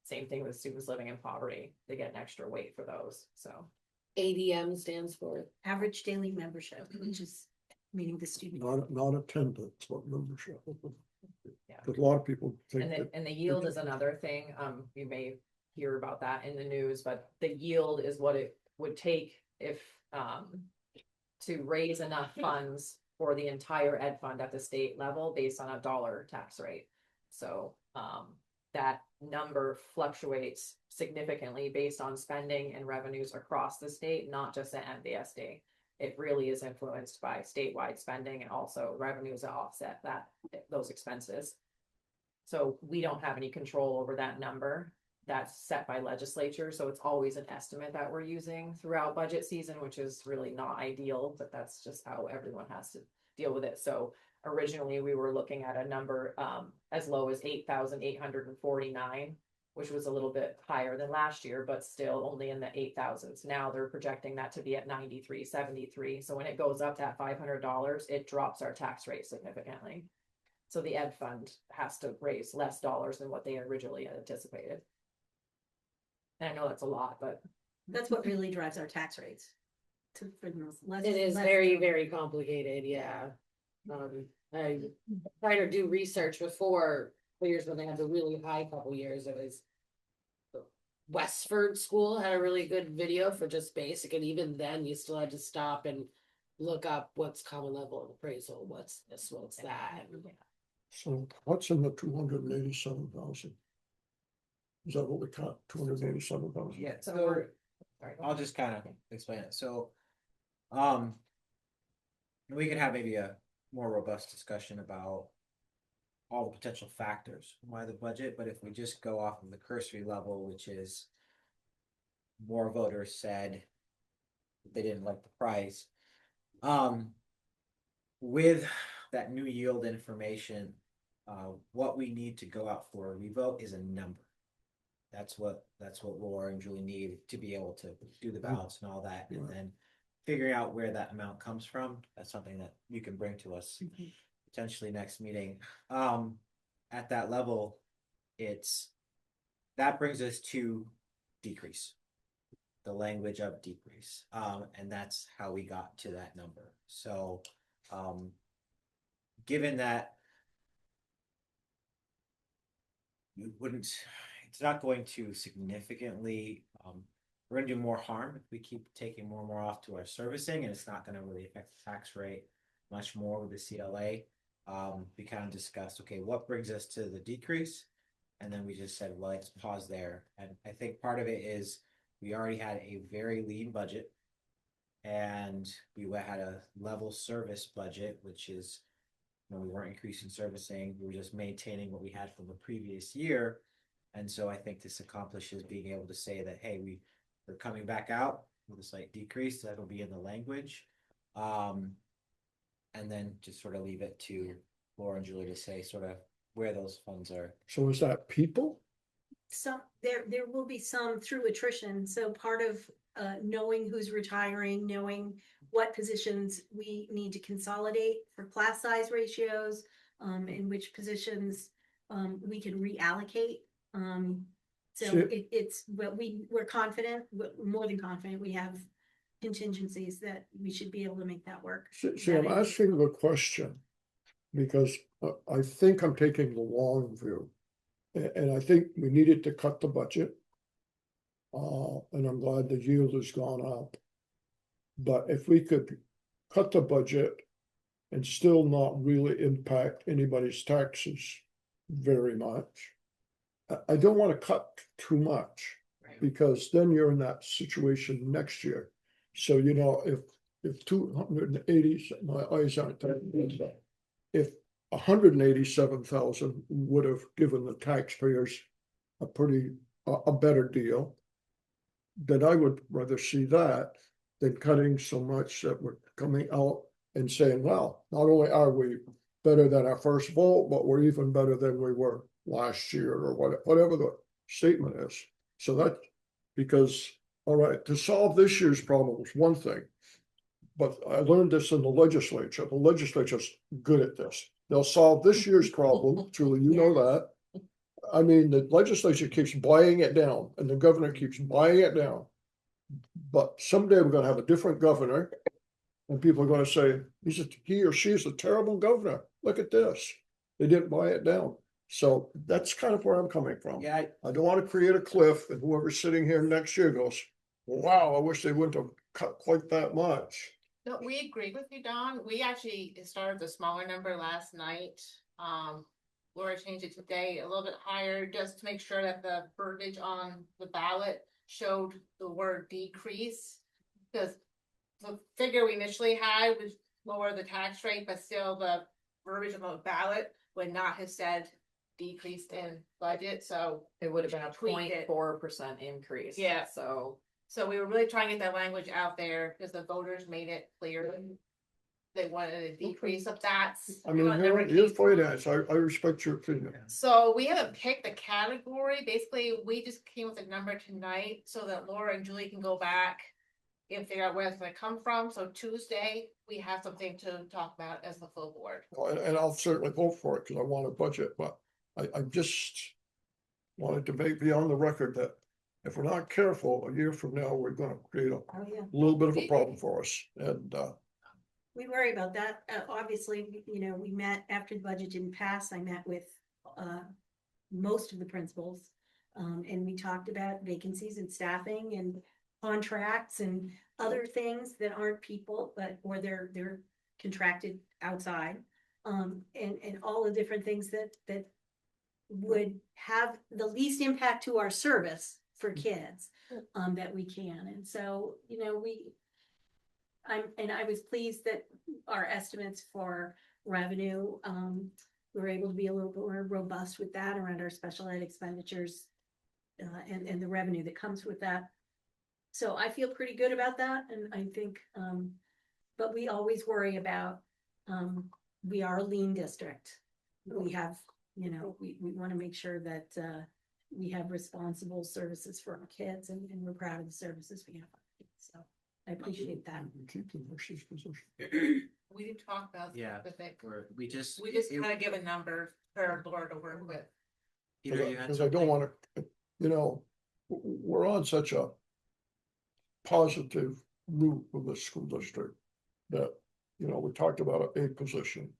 Same thing with students living in poverty. They get an extra weight for those. So ADM stands for Average daily membership, which is meaning the student. Not attendance, but membership. Yeah. Because a lot of people think that. And the yield is another thing. You may hear about that in the news, but the yield is what it would take if to raise enough funds for the entire ed fund at the state level based on a dollar tax rate. So that number fluctuates significantly based on spending and revenues across the state, not just at MVSD. It really is influenced by statewide spending and also revenues that offset those expenses. So we don't have any control over that number. That's set by legislature, so it's always an estimate that we're using throughout budget season, which is really not ideal, but that's just how everyone has to deal with it. So originally, we were looking at a number as low as 8,849, which was a little bit higher than last year, but still only in the 8,000s. Now they're projecting that to be at 93.73. So when it goes up that $500, it drops our tax rate significantly. So the ed fund has to raise less dollars than what they originally anticipated. And I know that's a lot, but That's what really drives our tax rates. For the most, less, It is less- very, very complicated, yeah. I tried to do research before, years when they had the really high couple years, it was. Westford School had a really good video for just basic, and even then you still had to stop and look up what's common level of appraisal, what's this, what's that. So what's in the 287,000? Is that what we cut, 287,000? Yeah, so so we're. Sorry, go I'll ahead. just kind of explain it. So, we could have maybe a more robust discussion about all the potential factors why the budget, but if we just go off of the cursory level, which is more voters said they didn't like the price. With that new yield information, what we need to go out for a revote is a number. That's what Laura and Julie need to be able to do the ballots and all that, and then figuring out where that amount comes from. That's something that you can bring to us potentially next meeting. At that level, that brings us to decrease, the language of decrease, and that's how we got to that number. So, given that you wouldn't, it's not going to significantly, we're going to do more harm if we keep taking more and more off to our servicing, and it's not going to really affect the tax rate much more with the CLA. We kind of discussed, okay, what brings us to the decrease? And then we just said, well, let's pause there. And I think part of it is we already had a very lean budget, and we had a level service budget, which is, we weren't increasing servicing, we were just maintaining what we had from the previous year. And so I think this accomplishes being able to say that, hey, we're coming back out with a slight decrease. That'll be in the language. And then just sort of leave it to Laura and Julie to say sort of where those funds are. So is that people? Some, there will be some through attrition, so part of knowing who's retiring, knowing what positions we need to consolidate for class size ratios, in which positions we can reallocate. So Sure. But we're confident, more than confident, we have contingencies that we should be able to make that work. See, I'm asking the question because I think I'm taking the long view. And I think we needed to cut the budget. And I'm glad the yield has gone up. But if we could cut the budget and still not really impact anybody's taxes very much. I don't want to cut too much because then you're in that situation next year. So, if 280, my eyes aren't that good. If 187,000 would have given the taxpayers a better deal, then I would rather see that than cutting so much that we're coming out and saying, well, not only are we better than our first vote, but we're even better than we were last year or whatever the statement is. So that, because, all right, to solve this year's problem is one thing, but I learned this in the legislature. The legislature's good at this. They'll solve this year's problem, Julie, you know that. I mean, the legislature keeps buying it down and the governor keeps buying it down. But someday we're gonna have a different governor and people are gonna say, he or she is a terrible governor. Look at this. They didn't buy it down. So that's kind of where I'm coming from. Yeah, I don't want to create a cliff and whoever's sitting here next year goes, wow, I wish they wouldn't have cut quite that much. No, we agree with you, Don. We actually started the smaller number last night. Laura changed it today a little bit higher, just to make sure that the verbiage on the ballot showed the word decrease. Because the figure we initially had was lower the tax rate, but still the verbiage on the ballot would not have said decreased in budget, so. It would have been a Tweak it. 0.4% increase. Yeah. So So we were really trying to get that language out there, because the voters made it clear they wanted a decrease of that. I mean, here's finance, I respect your opinion. So we haven't picked the category, basically, we just came with a number tonight, so that Laura and Julie can go back and figure out where it's gonna come from, so Tuesday, we have something to talk about as the full board. And I'll certainly vote for it, because I want a budget, but I just wanted to be on the record that if we're not careful, a year from now, we're gonna create a Oh, yeah. little bit of a problem for us, and, We worry about that. Obviously, we met after the budget didn't pass. I met with most of the principals. And we talked about vacancies and staffing and contracts and other things that aren't people, or they're contracted outside. And all the different things that would have the least impact to our service for kids that we can. And so, I was pleased that our estimates for revenue, we were able to be a little bit more robust with that around our special ed expenditures and the revenue that comes with that. So I feel pretty good about that, and I think, but we always worry about, we are a lean district. We have, we want to make sure that we have responsible services for our kids, and we're proud of the services we have. So I appreciate that. keep the nurse's position. We didn't talk about Yeah. specific, We just kind of give a number for Laura to work with. Peter, you had Because I don't something? wanna, we're on such a positive route with the school district that, we talked about a position.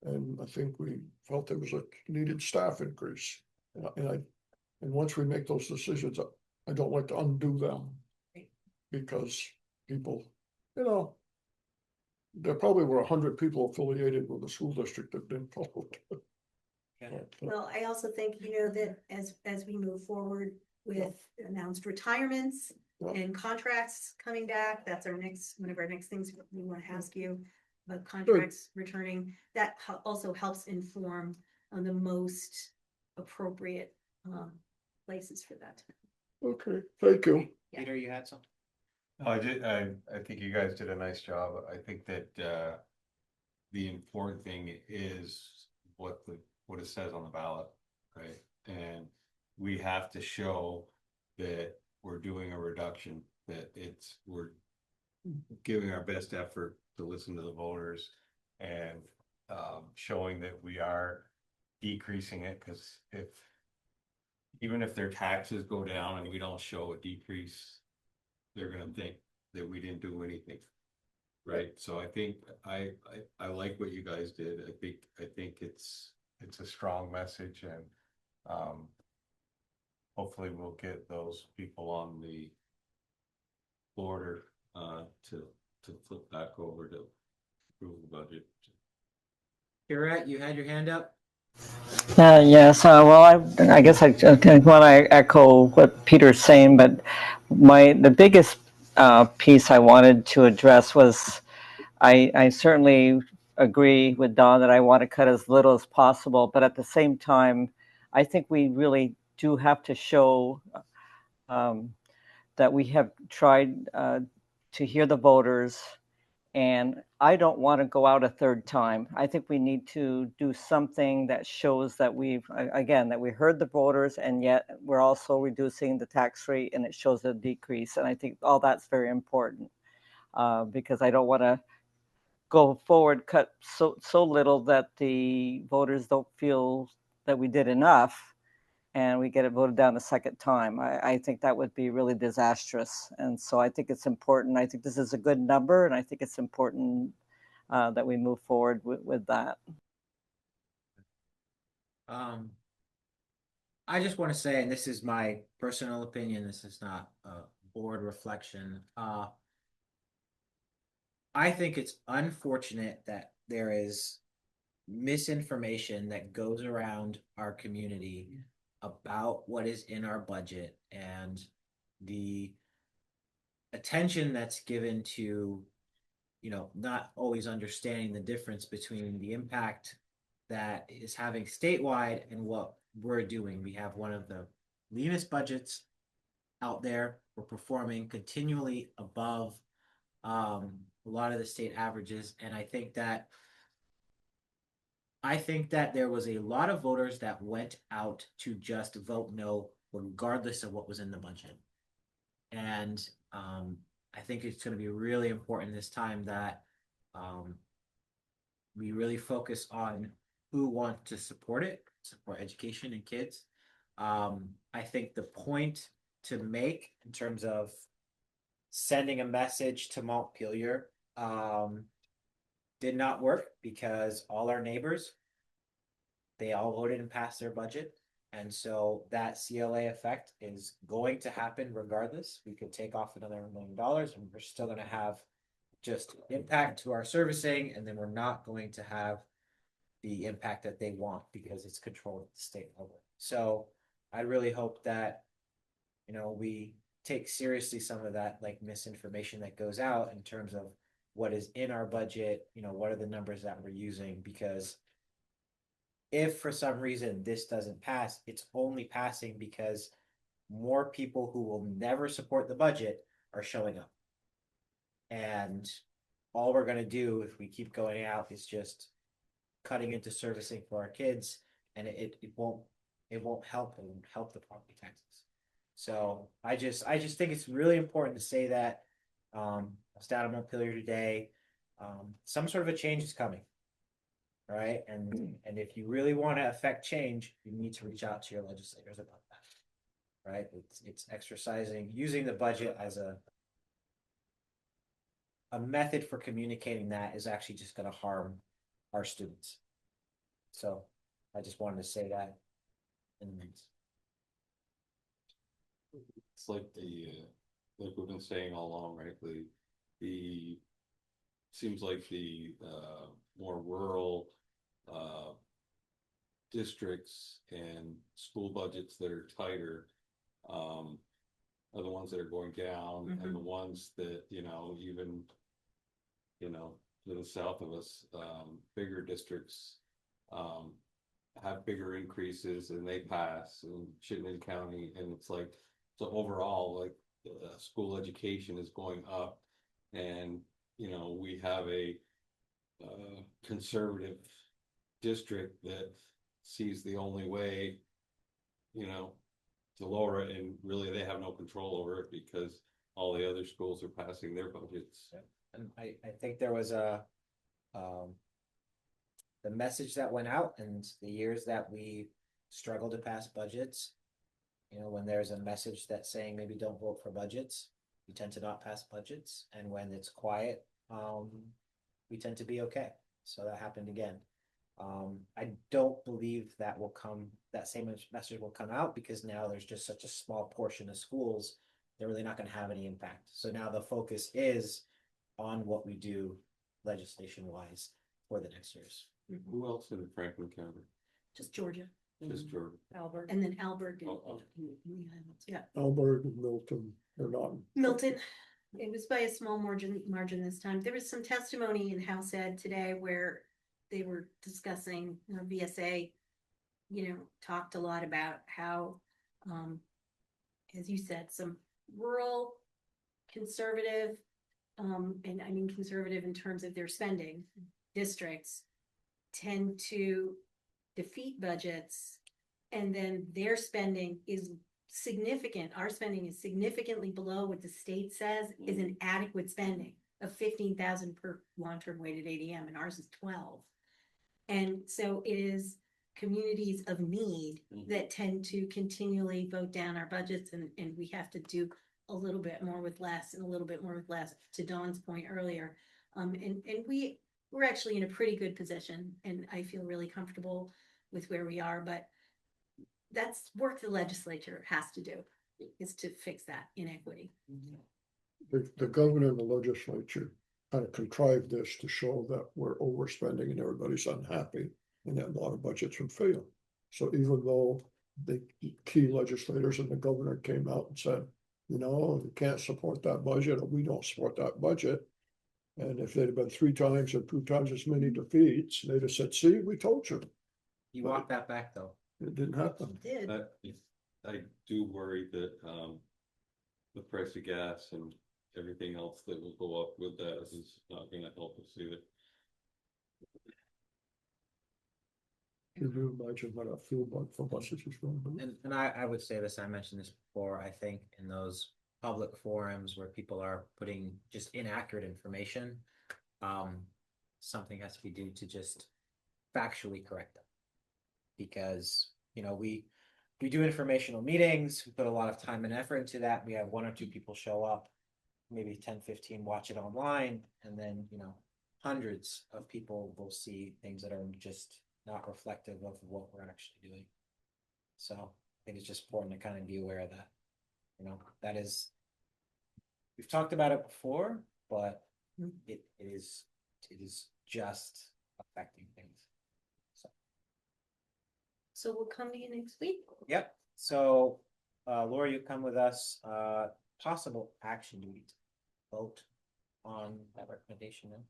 And I think we felt there was a needed staff increase. And once we make those decisions, I don't like to undo them. Because people, there probably were 100 people affiliated with the school district that didn't vote. Well, I also think, that as we move forward with announced retirements Yeah. and contracts coming back, that's one of our next things we want to ask you. But contracts returning, that also helps inform the most appropriate places for that. Okay, thank you. Peter, you had something? I think you guys did a nice job. I think that the important thing is what it says on the ballot, right? And we have to show that we're doing a reduction, that we're giving our best effort to listen to the voters, and showing that we are decreasing it, because even if their taxes go down and we don't show a decrease, they're gonna think that we didn't do anything. Right, so I think I like what you guys did. I think it's a strong message, and hopefully we'll get those people on the border to flip back over to approve the budget. Pierrette, you had your hand up? Yes, well, I guess I want to echo what Peter's saying, but the biggest piece I wanted to address was, I certainly agree with Don that I want to cut as little as possible, but at the same time, I think we really do have to show that we have tried to hear the voters, and I don't want to go out a third time. I think we need to do something that shows that we heard the voters, and yet we're also reducing the tax rate, and it shows a decrease. And I think all that's very important because I don't want to go forward, cut so little that the voters don't feel that we did enough, and we get it voted down a second time. I think that would be really disastrous. And so I think it's important. I think this is a good number, and I think it's important that we move forward with that. I just want to say, and this is my personal opinion, this is not a board reflection. I think it's unfortunate that there is misinformation that goes around our community about what is in our budget and the attention that's given to, you know, not always understanding the difference between the impact that is having statewide and what we're doing. We have one of the leanest budgets out there. We're performing continually above a lot of the state averages, and I think that there was a lot of voters that went out to just vote no, regardless of what was in the budget. And I think it's going to be really important this time that we really focus on who wants to support education and kids. I think the point to make in terms of sending a message to Montpelier did not work because all our neighbors, they all voted and passed their budget. And so that CLA effect is going to happen regardless. We could take off another $1 million and we're still going to have just impact to our servicing, and then we're not going to have the impact that they want because it's controlled at the state level. So I really hope that, you know, we take seriously some of that like misinformation that goes out in terms of what is in our budget, you know, what are the numbers that we're using, because if for some reason this doesn't pass, it's only passing because more people who will never support the budget are showing up. And all we're going to do if we keep going out is just cutting into servicing for our kids, and it won't help. It won't help the property taxes. So I just think it's really important to say that I was down in Montpelier today. Some sort of a change is coming. Right. And if you really want to affect change, you need to reach out to your legislators about that. Right. It's using the budget as a method for communicating that is actually just going to harm our students. So I just wanted to say that. It's like like we've been saying all along, right? The seems like the more rural districts and school budgets that are tighter are the ones that are going down, and the ones that, you know, even, you know, to the south of us, bigger districts have bigger increases and they pass in Chittenden County. And it's like, so overall, like school education is going up, and, you know, we have a conservative district that sees the only way, you know, to lower it, and really they have no control over it because all the other schools are passing their budgets. And I think there was the message that went out, and the years that we struggled to pass budgets, you know, when there's a message that's saying maybe don't vote for budgets, we tend to not pass budgets. And when it's quiet, we tend to be okay. So that happened again. I don't believe that same message will come out, because now there's just such a small portion of schools, they're really not going to have any impact. So now the focus is on what we do legislation wise for the next years. Who else in Franklin County? Just Georgia. Just Georgia. Albert. And then Albert. Yeah. Albert and Milton, they're not. Milton. It was by a small margin this time. There was some testimony in House Ed today where they were discussing, VSA, you know, talked a lot about how, as you said, some rural conservative, and I mean conservative in terms of their spending, districts tend to defeat budgets, and then their spending is significant. Our spending is significantly below what the state says is an adequate spending of 15,000 per long-term weighted ADM, and ours is 12. And so it is communities of need that tend to continually vote down our budgets, and we have to do a little bit more with less and a little bit more with less, to Dawn's point earlier. And we're actually in a pretty good position, and I feel really comfortable with where we are, but that's work the legislature has to do, is to fix that inequity. The governor and the legislature kind of contrived this to show that we're overspending and everybody's unhappy, and that a lot of budgets would fail. So even though the key legislators and the governor came out and said, you know, you can't support that budget, or we don't support that budget. And if they'd have been 3 times or 2 times as many defeats, they'd have said, see, we told you. You walk that back though. It didn't happen. Did. I do worry that, the price of gas and everything else that will go up with that is not gonna help us either. Can you imagine what a fuel bug for buses is going to be? And I would say this, I mentioned this before, I think in those public forums where people are putting just inaccurate information, something has to be done to just factually correct them. Because, you know, we do informational meetings, we put a lot of time and effort into that, we have 1 or 2 people show up, maybe 10, 15 watch it online, and then, you know, hundreds of people will see things that are just not reflective of what we're actually doing. So I think it's just important to kind of be aware of that. You know, that is, we've talked about it before, but it is just affecting things. So we'll come to you next week. Yep. So, Laura, you come with us. Possible action, do we vote on that recommendation then?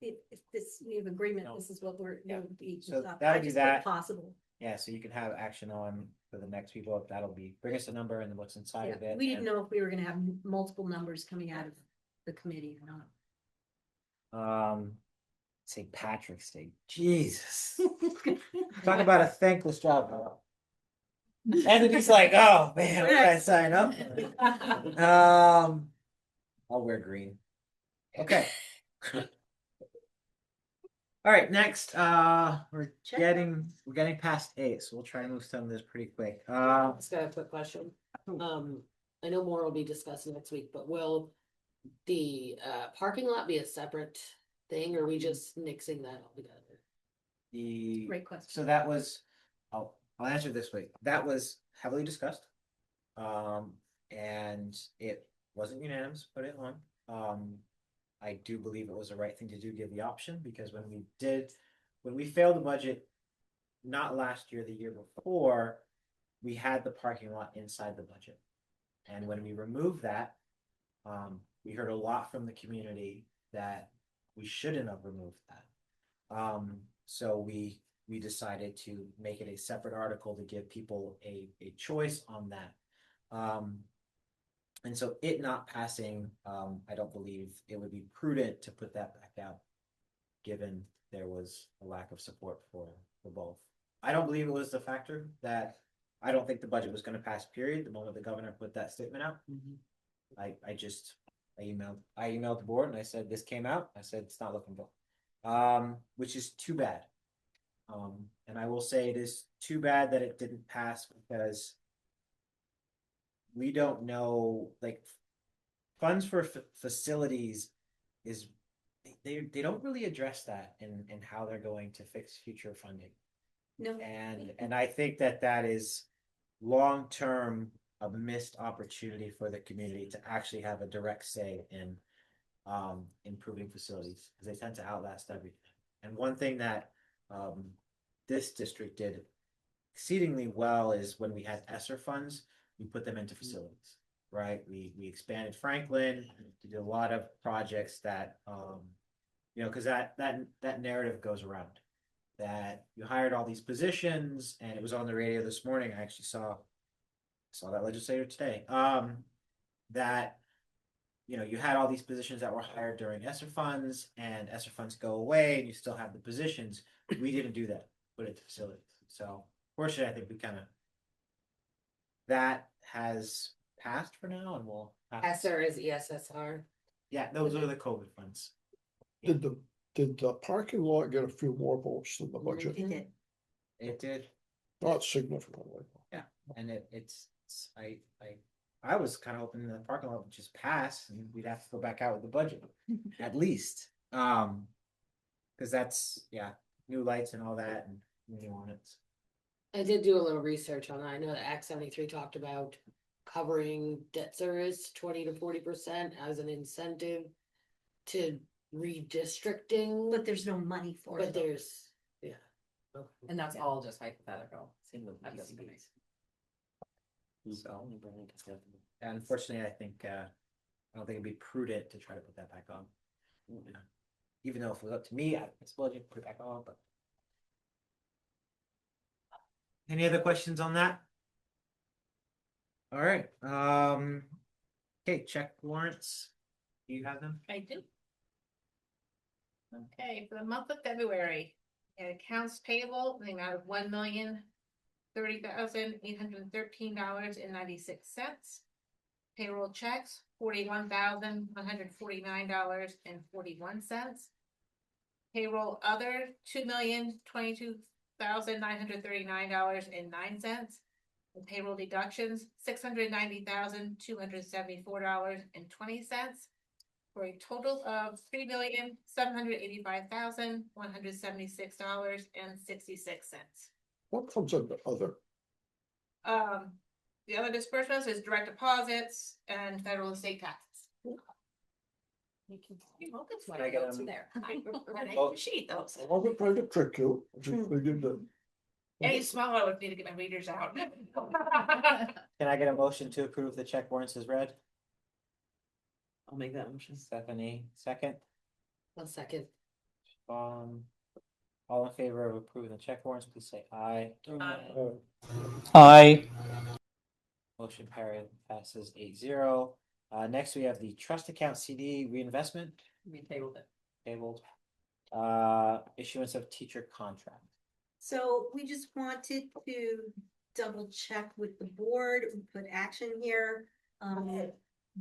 If this, we have agreement, No. this is what we're, Yeah. would be. So I that'll be just put that. Possible. Yeah, so you can have action on for the next we vote. That'll be bring us a number and what's inside Yeah, of it. we didn't and, know if we were gonna have multiple numbers coming out of the committee or not. St. Patrick's Day. Jesus. Talk about a thankless job. And he's like, oh man, what did I sign up for? I'll wear green. Okay. All right, next, we're Check. getting past 8, so we'll try to move some of this pretty quick. Just got a quick question. I know more will be discussed next week, but will the parking lot be a separate thing, or are we just nixing that all together? Great question. So that was, I'll answer it this way. That was heavily discussed. And it wasn't unanimous, put it on. I do believe it was the right thing to do, give the option, because when we failed the budget, not last year, the year before, we had the parking lot inside the budget. And when we removed that, we heard a lot from the community that we shouldn't have removed that. So we decided to make it a separate article to give people a choice on that. And so it not passing, I don't believe it would be prudent to put that back out, given there was a lack of support for both. I don't believe it was the factor that I don't think the budget was going to pass, period, the moment the governor put that statement out. I emailed the board and I said, this came out. I said, it's not looking good, which is too bad. And I will say it is too bad that it didn't pass, because we don't know, like, funds for facilities is, they don't really address that in how they're going to fix future funding. No. And I think that is long-term a missed opportunity for the community to actually have a direct say in improving facilities, because they tend to outlast everything. And one thing that this district did exceedingly well is when we had ESSER funds, we put them into facilities, right? We expanded Franklin, did a lot of projects that, you know, because that narrative goes around, that you hired all these positions, and it was on the radio this morning. I actually saw that legislator today, that, you know, you had all these positions that were hired during ESSER funds, and ESSER funds go away and you still have the positions. We didn't do that, put it to facilities. So fortunately, I think we kind of, that has passed for now, and we'll pass. ESSER is ESSR. Yeah, those are the COVID funds. Did the parking lot get a few more votes than the budget? It did. It did. Not significantly. Yeah, and I was kind of hoping the parking lot would just pass and we'd have to go back out with the budget, at least. Because that's, yeah, new lights and all that, and new units. I did do a little research on that. I know that Act 73 talked about covering debt service 20 to 40% as an incentive to redistricting, But there's no money for but it. there's, yeah. Okay. And that's Yeah. all just hypothetical. Same with at this PCBs. point. So, unfortunately, I think, I don't think it'd be prudent to try to put that back on. Yeah. Even though if it was up to me, I suppose you could put it back on, but. Any other questions on that? All right, okay, check warrants. Do you have them? I do. Okay, for the month of February, accounts payable in the amount of $1,030,813.96. Payroll checks, $41,149.41. Payroll other, $2,022,939.09. And payroll deductions, $690,274.20. For a total of $3,785,176.66. What comes under other? The other disbursements is direct deposits and federal and state taxes. You're welcome. Can I get Notes in them? there. I Oh. appreciate those. I wasn't trying to trick you. I just figured that. Any smaller, I would need to get my readers out. Can I get a motion to approve the check warrants as read? I'll make that motion. Stephanie, second. 1 second. All in favor of approving the check warrants, please say aye. Aye. Motion passes 8-0. Next we have the trust account CD reinvestment We tabled it. tabled. Issuance of teacher contract. So we just wanted to double check with the board, we put action here.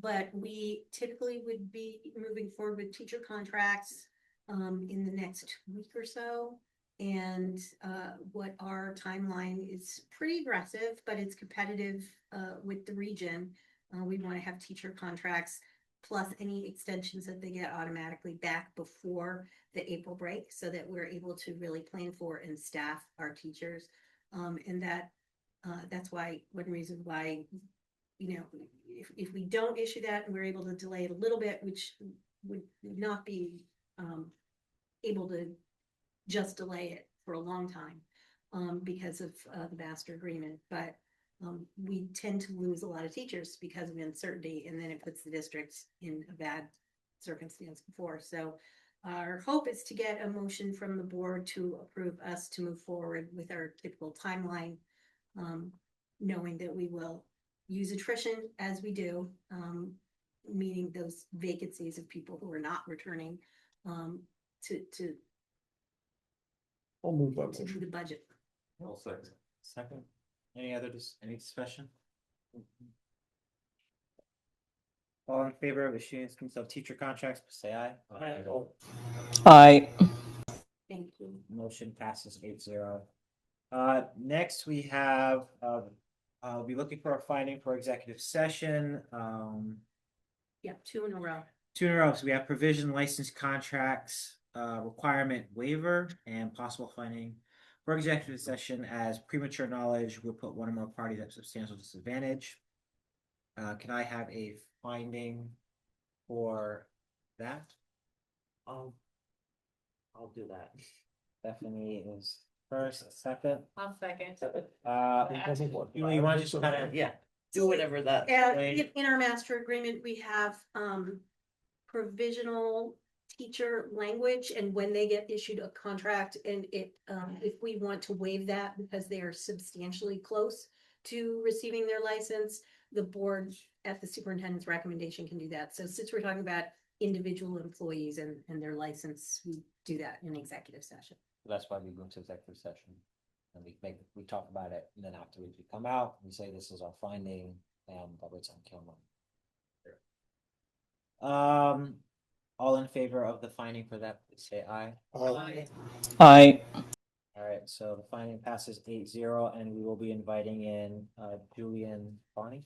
But we typically would be moving forward with teacher contracts in the next week or so. And what our timeline is pretty aggressive, but it's competitive with the region. We want to have teacher contracts plus any extensions that they get automatically back before the April break, so that we're able to really plan for and staff our teachers. And that's why, one reason why, you know, if we don't issue that and we're able to delay it a little bit, which would not be able to just delay it for a long time because of the master agreement. But we tend to lose a lot of teachers because of uncertainty, and then it puts the districts in a bad circumstance before. So our hope is to get a motion from the board to approve us to move forward with our typical timeline, knowing that we will use attrition as we do, meaning those vacancies of people who are not returning to I'll move that do motion. the budget. I'll second. Second. Any other any discussion? All in favor of issuance of teacher contracts, please say aye. Aye. Thank you. Motion passes 8-0. Next we have, I'll be looking for a finding for executive session. Yeah, 2 in a row. 2 in a row. So we have provision license contracts, requirement waiver, and possible finding for executive session as premature knowledge will put one or more parties at substantial disadvantage. Can I have a finding for that? I'll do that. Stephanie is first, second. I'll second. You want to just kind of, Yeah, do whatever that. In our master agreement, we have provisional teacher language, and when they get issued a contract, and if we want to waive that because they are substantially close to receiving their license, the board at the superintendent's recommendation can do that. So since we're talking about individual employees and their license, we do that in executive session. that's why we go into executive session. And we talk about it, and then afterwards we come out, we say this is our finding, and that it's on camera. All in favor of the finding for that, please say aye. Aye. All right, so the finding passes 8-0, and we will be inviting in Julian Barney.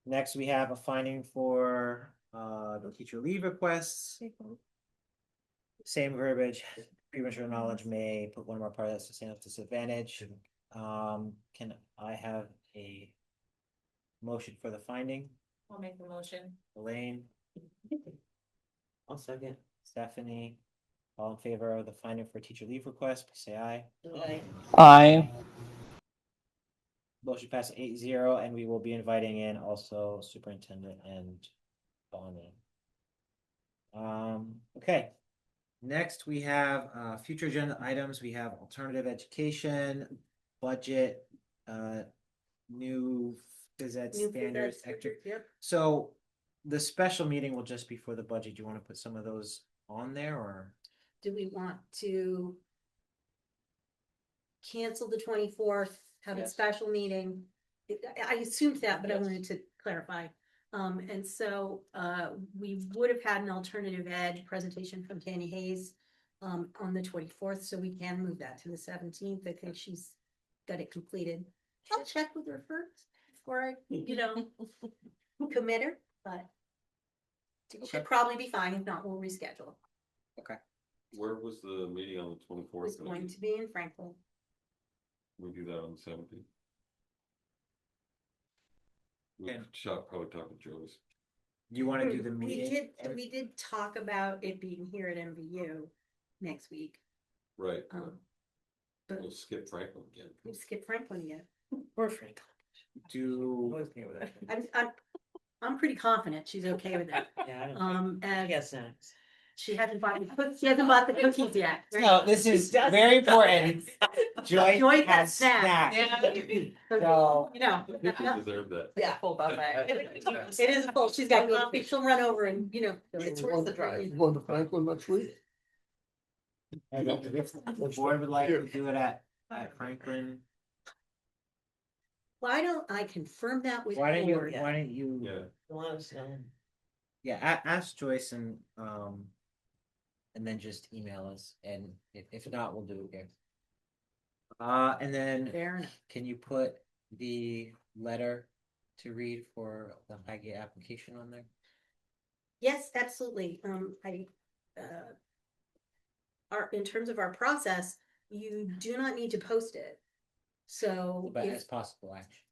Next, we have a finding for the teacher leave requests. Same verbiage, premature knowledge may put one or more parties at substantial disadvantage. Can I have a motion for the finding? I'll make the motion. Elaine, I'll second. Stephanie. All in favor of the finding for teacher leave request, please say aye. Aye. Motion passes 8-0, and we will be inviting in also superintendent and Bonnie. Okay. Next, we have future agenda items. We have alternative education, budget, new phys ed New standards. Yep. So the special meeting will just be for the budget. Do you want to put some of those on there, or? Do we want to cancel the 24th, have a Yes. special meeting? I assumed that, but I Yes. wanted to clarify. And so we would have had an alternative ed presentation from Tanny Hayes on the 24th, so we can move that to the 17th. I think she's got it completed. I'll check with her first before I, commit her, but it Okay. should probably be fine. If not, we'll reschedule. Where was the meeting on the It's 24th? going to be in Franklin. We do that on the 17th. Okay. Shop probably talking to Joe's. You want to do the We meeting? we did talk about it being here at MVU next week. Right. But We'll skip Franklin again. we skipped Franklin yet. Or Frank. Do, I'm pretty confident she's okay with it. Yeah, I don't. And Yes, thanks. she hasn't bought the cookies yet. right? no, this is very important. Joy Joy got has snacks. snacks. So, So- you know, You deserve that. yeah, Full buffet. it is full. She's got coffee. She'll run over and, It's worth the drive. Going to Franklin next week? If the board would like to do it at Franklin, Why don't I confirm that with why don't you, Lord? why don't you? Yeah. Let us know. Yeah, ask Joyce and then just email us, and if not, we'll do it again. And then Fair enough. can you put the letter to read for the Highgate application on there? Yes, absolutely. In terms of our process, you do not need to post it. So But if, as possible action.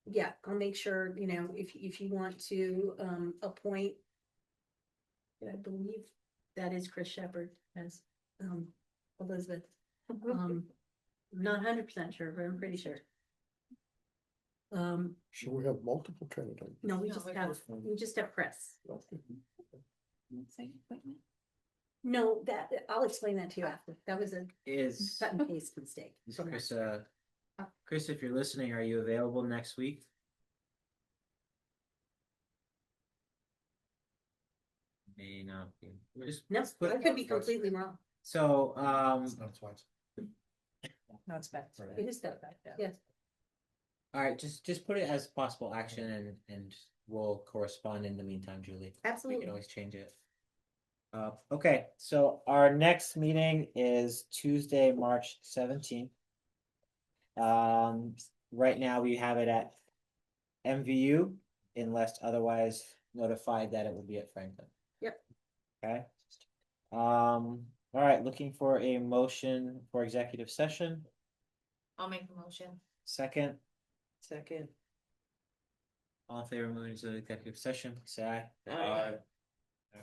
yeah, I'll make sure, if you want to, appoint. I believe that is Chris Shepherd as, Elizabeth. I'm not 100% sure, but I'm pretty sure. So we have multiple candidates. No, we No, just have Chris. No, I'll explain that to you after. That was a Is cut and paste mistake. Chris, Chris, if you're listening, are you available next week? May not be. Just No, put- I could be completely wrong. So, That's why it's. No, it's back. It is that, yes. all right, just put it as possible action and we'll correspond in the meantime, Julie. We Absolutely. can always change it. Okay, so our next meeting is Tuesday, March 17th. Right now we have it at MVU unless otherwise notified that it will be at Franklin. Yep. Okay. All right, looking for a motion for executive session. I'll make the motion. Second, Second. all in favor of moving to the executive session, say aye. Aye. Aye.